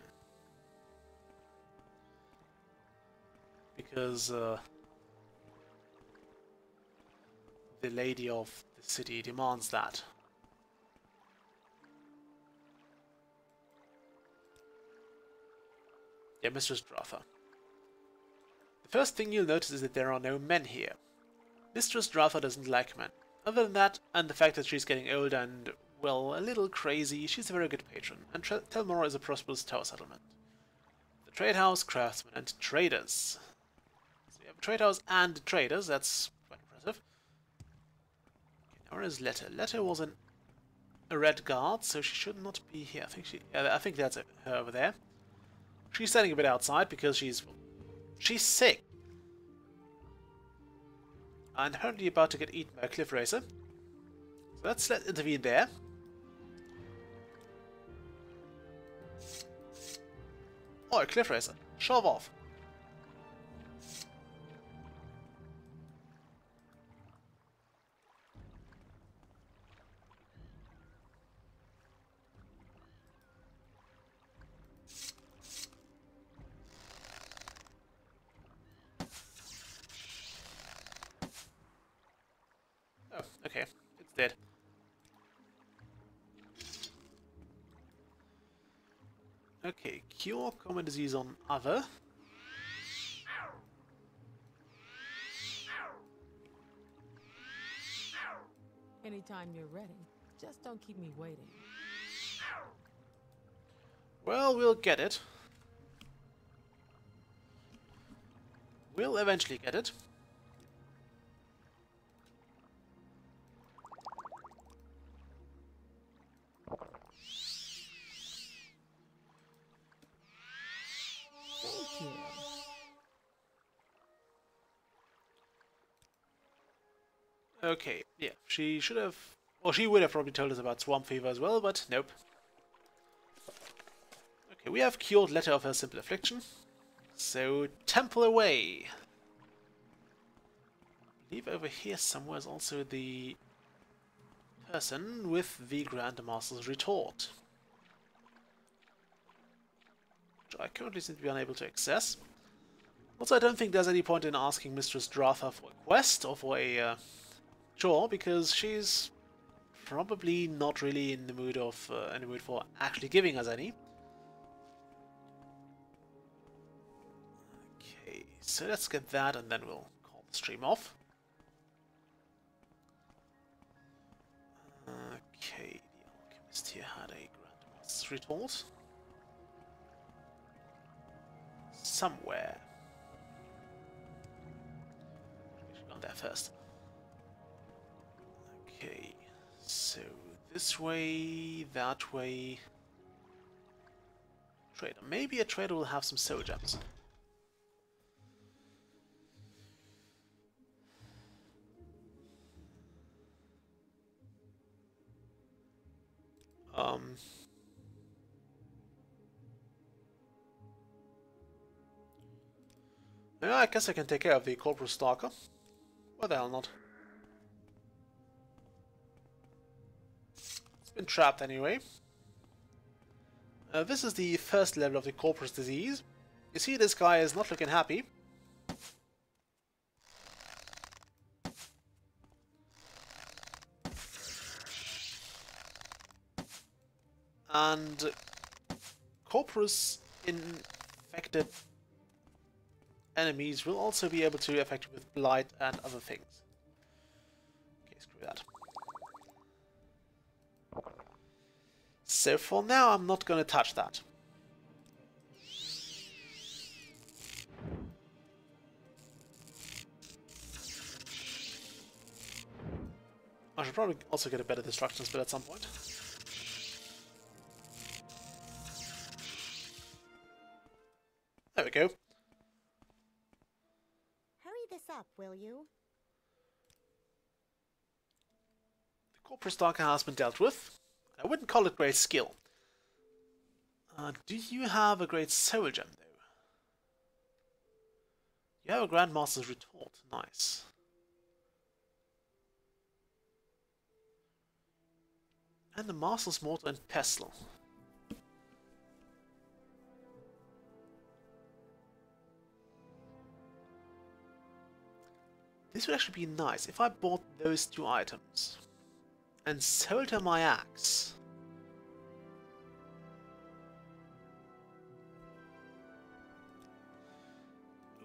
Because the lady of the city demands that. Yeah, Mistress Dratha. The first thing you'll notice is that there are no men here. Mistress Dratha doesn't like men. Other than that, and the fact that she's getting older and, well, a little crazy, she's a very good patron, and Telmora is a prosperous tower settlement. The trade house, craftsmen, and traders. So we have a trade house and traders, that's quite impressive. Okay, now where is Letta? Letta was a red guard, so she should not be here. I think that's her over there. She's standing a bit outside because she's sick. And hurriedly about to get eaten by a cliff racer. So let's intervene there. Oh, a cliff racer. Shove off. Oh, okay. It's dead. Okay, cure common disease on other.
Anytime you're ready, just don't keep me waiting.
Well, we'll get it. We'll eventually get it.
Thank you.
Okay, yeah, she should have... Well, she would have probably told us about swamp fever as well, but nope. Okay, we have cured letter of her simple affliction. So, temple away. I believe over here somewhere is also the person with the Grand Master's retort, which I currently seem to be unable to access. Also, I don't think there's any point in asking Mistress Dratha for a quest or for a chore, because she's probably not really in the mood for actually giving us any. Okay, so let's get that, and then we'll call the stream off. Okay, the alchemist here had a Grand Master's retort somewhere. We should go there first. Okay, so this way, that way. Trader. Maybe a trader will have some soul gems. Yeah, I guess I can take care of the Corporal Stalker. Why the hell not? It's been trapped anyway. This is the first level of the Corporal's disease. You see, this guy is not looking happy. And Corporus infected enemies will also be able to affect you with blight and other things. Okay, screw that. So for now, I'm not going to touch that. I should probably also get a better destruction spell at some point. There we go.
Hurry this up, will you?
The Corporus Darker has been dealt with. I wouldn't call it great skill. Do you have a great soul gem, though? You have a Grandmaster's retort. Nice. And the Master's Mortar and Pestle. This would actually be nice if I bought those two items and sold her my axe.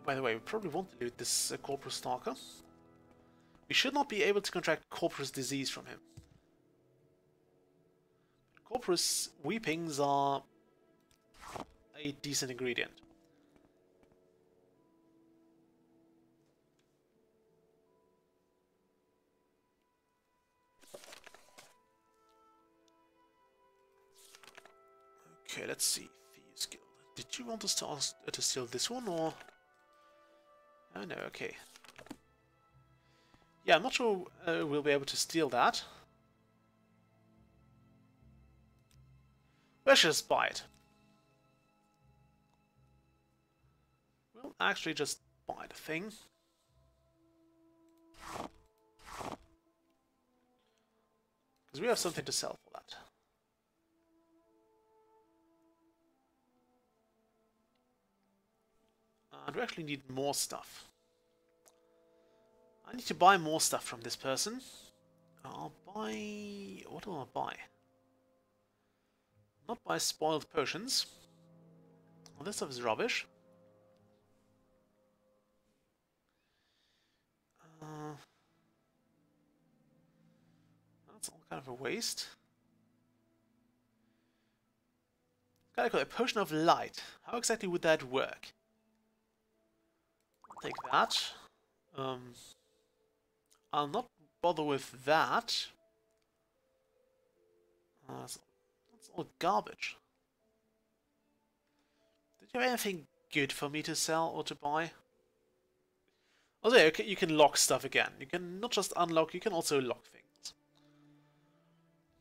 By the way, we probably want to loot this Corporus Stalker. We should not be able to contract Corporus disease from him. Corporus weepings are a decent ingredient. Okay, let's see. Thieves Guild. Did you want us to steal this one, or...? Oh no, okay. Yeah, I'm not sure we'll be able to steal that. Let's just buy it. We'll actually just buy the thing. Because we have something to sell for that. And we actually need more stuff. I need to buy more stuff from this person. I'll buy... What will I buy? Not buy spoiled potions. Well, this stuff is rubbish. That's all kind of a waste. Gotta call it a potion of light. How exactly would that work? I'll take that. I'll not bother with that. That's all garbage. Did you have anything good for me to sell or to buy? Also, yeah, you can lock stuff again. You can not just unlock, you can also lock things.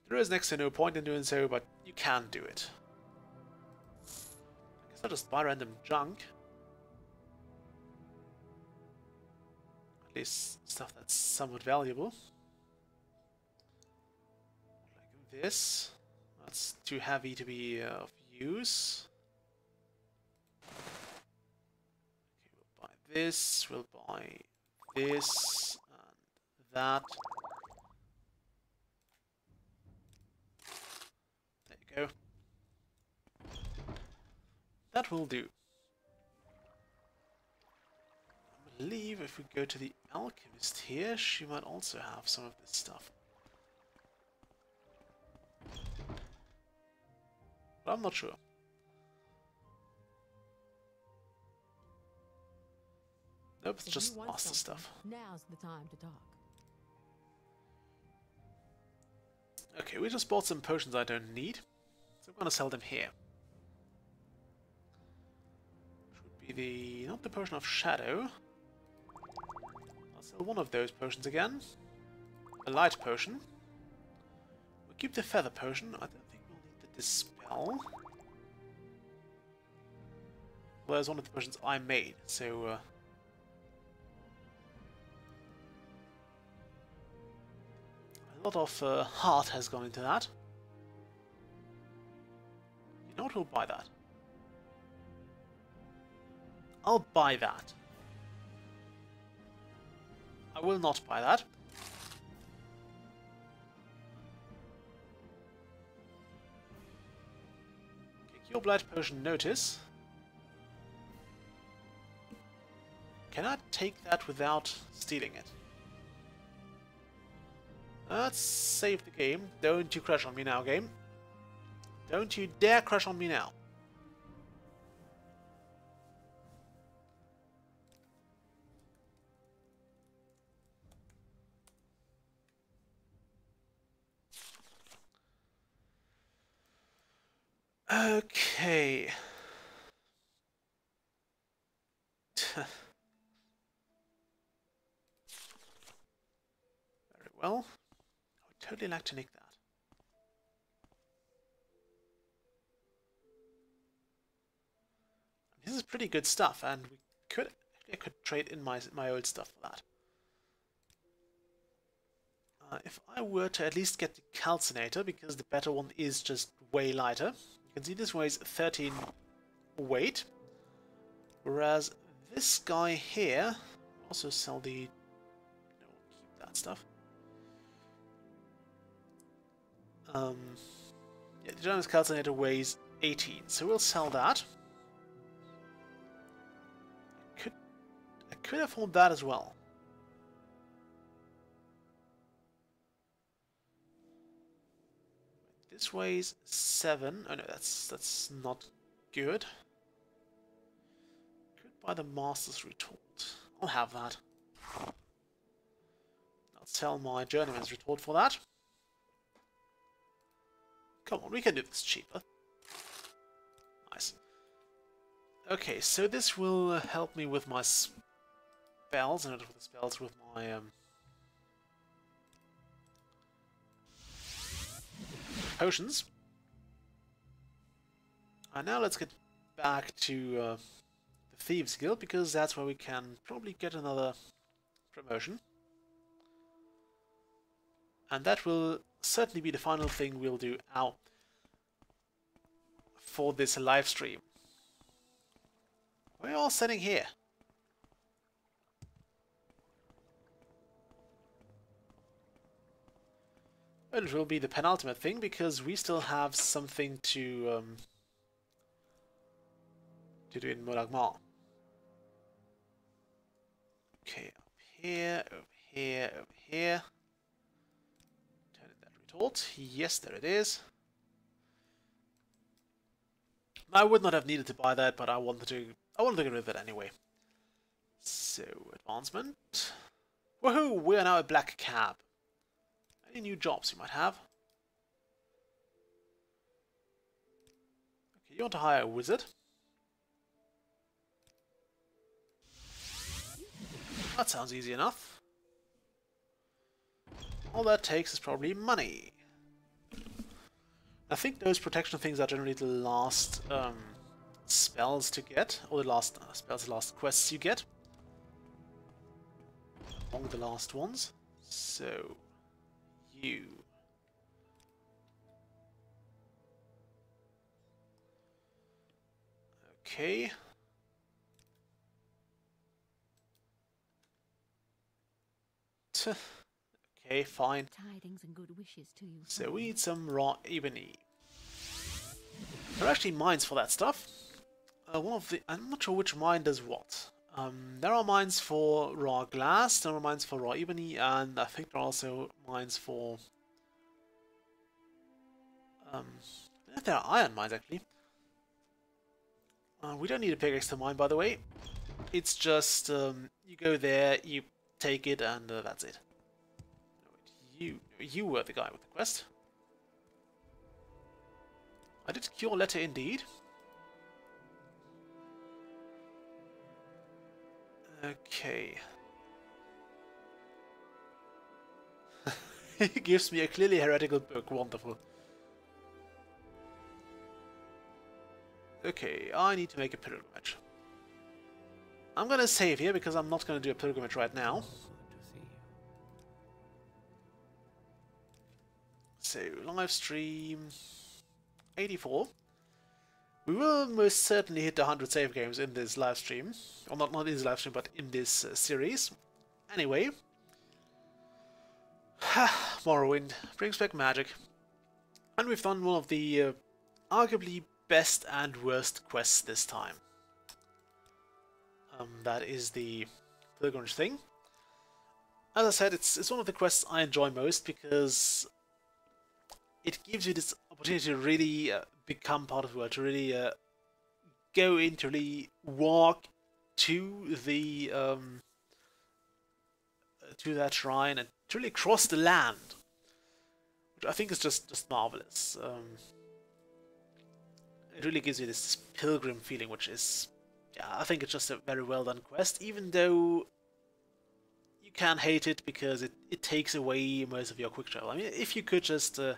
There is next to no point in doing so, but you can do it. I guess I'll just buy random junk. At least stuff that's somewhat valuable. Like this. That's too heavy to be of use. This, we'll buy this and that. There you go. That will do. I believe if we go to the alchemist here, she might also have some of this stuff. But I'm not sure. Nope, it's just master stuff.
Now's the time to talk.
Okay, we just bought some potions I don't need, so I'm gonna sell them here. Should be the not the potion of shadow. I'll sell one of those potions again. A light potion. We'll keep the feather potion. I don't think we'll need the dispel. Well, there's one of the potions I made, so. A lot of heart has gone into that. You know what? We'll buy that. I'll buy that. I will not buy that. Okay, Cure Blight Potion Notice. Can I take that without stealing it? Let's save the game. Don't you crash on me now, game. Don't you dare crash on me now. Okay. Very well. Totally like to nick that. This is pretty good stuff, and I could trade in my old stuff for that. If I were to at least get the calcinator, because the better one is just way lighter. You can see this weighs 13 weight, whereas this guy here also sell the. No, keep that stuff. Yeah, the Giant's calcinator weighs 18, so we'll sell that. I could afford that as well. This weighs 7. Oh no, that's not good. Could buy the Master's Retort. I'll have that. I'll sell my Journeyman's Retort for that. Come on, we can do this cheaper. Nice. Okay, so this will help me with my spells, and not with the spells, with my potions. And now let's get back to the Thieves Guild, because that's where we can probably get another promotion. And that will certainly be the final thing we'll do out for this live stream. We're all sitting here. Well, it will be the penultimate thing, because we still have something to to do in Modagmar. Okay, up here, over here, over here. Turn in that retort. Yes, there it is. I would not have needed to buy that, but I wanted to get rid of it anyway. So, advancement. Woohoo! We are now a black cab. Any new jobs you might have? Okay, you want to hire a wizard? That sounds easy enough. All that takes is probably money. I think those protection things are generally the last spells to get, or the last spells, the last quests you get. Among the last ones. So, you. Okay. Okay, fine.
Tidings and good wishes to you.
So we need some raw ebony. There are actually mines for that stuff. I'm not sure which mine does what. There are mines for raw glass, there are mines for raw ebony, and I think there are also mines for... I don't know if there are iron mines actually. We don't need a pickaxe to mine, by the way. It's just, you go there, you take it, and that's it. You were the guy with the quest. I did cure letter indeed. Okay. He gives me a clearly heretical book. Wonderful. Okay, I need to make a pilgrimage. I'm gonna save here because I'm not gonna do a pilgrimage right now. So, live stream 84. We will most certainly hit 100 save games in this live stream. Or not in this live stream, but in this series. Anyway. Morrowind brings back magic. And we've done one of the arguably best and worst quests this time. That is the pilgrimage thing. As I said, it's one of the quests I enjoy most because it gives you this opportunity to really become part of the world, to really go in, to really walk to the to that shrine and to really cross the land, which I think is just marvelous. It really gives you this pilgrim feeling, which is, yeah, I think it's just a very well done quest, even though you can hate it because it takes away most of your quick travel. I mean, if you could just go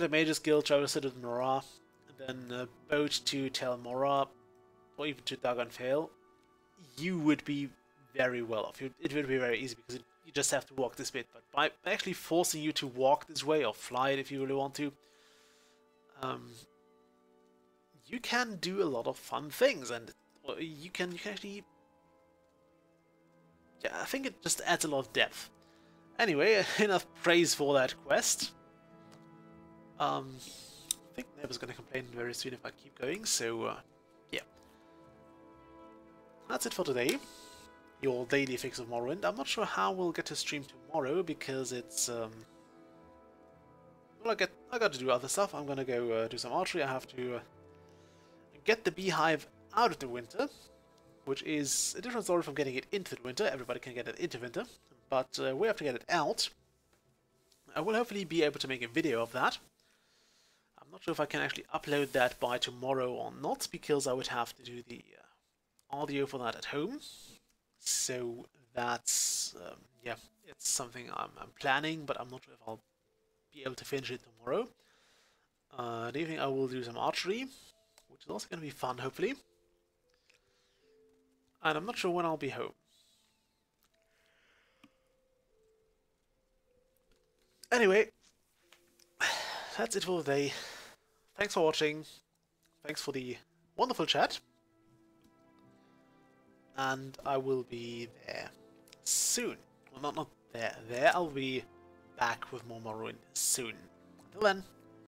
to Mage's Guild, traverse to Morrowind, and then boat to Tel Morra, or even to Dagon Vale, you would be very well off. It would be very easy because you just have to walk this bit. But by actually forcing you to walk this way, or fly it if you really want to, you can do a lot of fun things, and you can actually... Yeah, I think it just adds a lot of depth. Anyway, enough praise for that quest. I think Never's gonna complain very soon if I keep going, so yeah. That's it for today. Your daily fix of Morrowind. I'm not sure how we'll get to stream tomorrow because it's well, I got to do other stuff. I'm gonna go do some archery. I have to get the beehive out of the winter, which is a different story from getting it into the winter. Everybody can get it into winter, but we have to get it out. I will hopefully be able to make a video of that. I'm not sure if I can actually upload that by tomorrow or not, because I would have to do the audio for that at home. So that's, yeah, it's something I'm planning, but I'm not sure if I'll be able to finish it tomorrow. The evening I will do some archery, which is also going to be fun, hopefully. And I'm not sure when I'll be home. Anyway, that's it for the day. Thanks for watching. Thanks for the wonderful chat. And I will be there soon. Well, not there. There I'll be back with more Morrowind soon. Until then.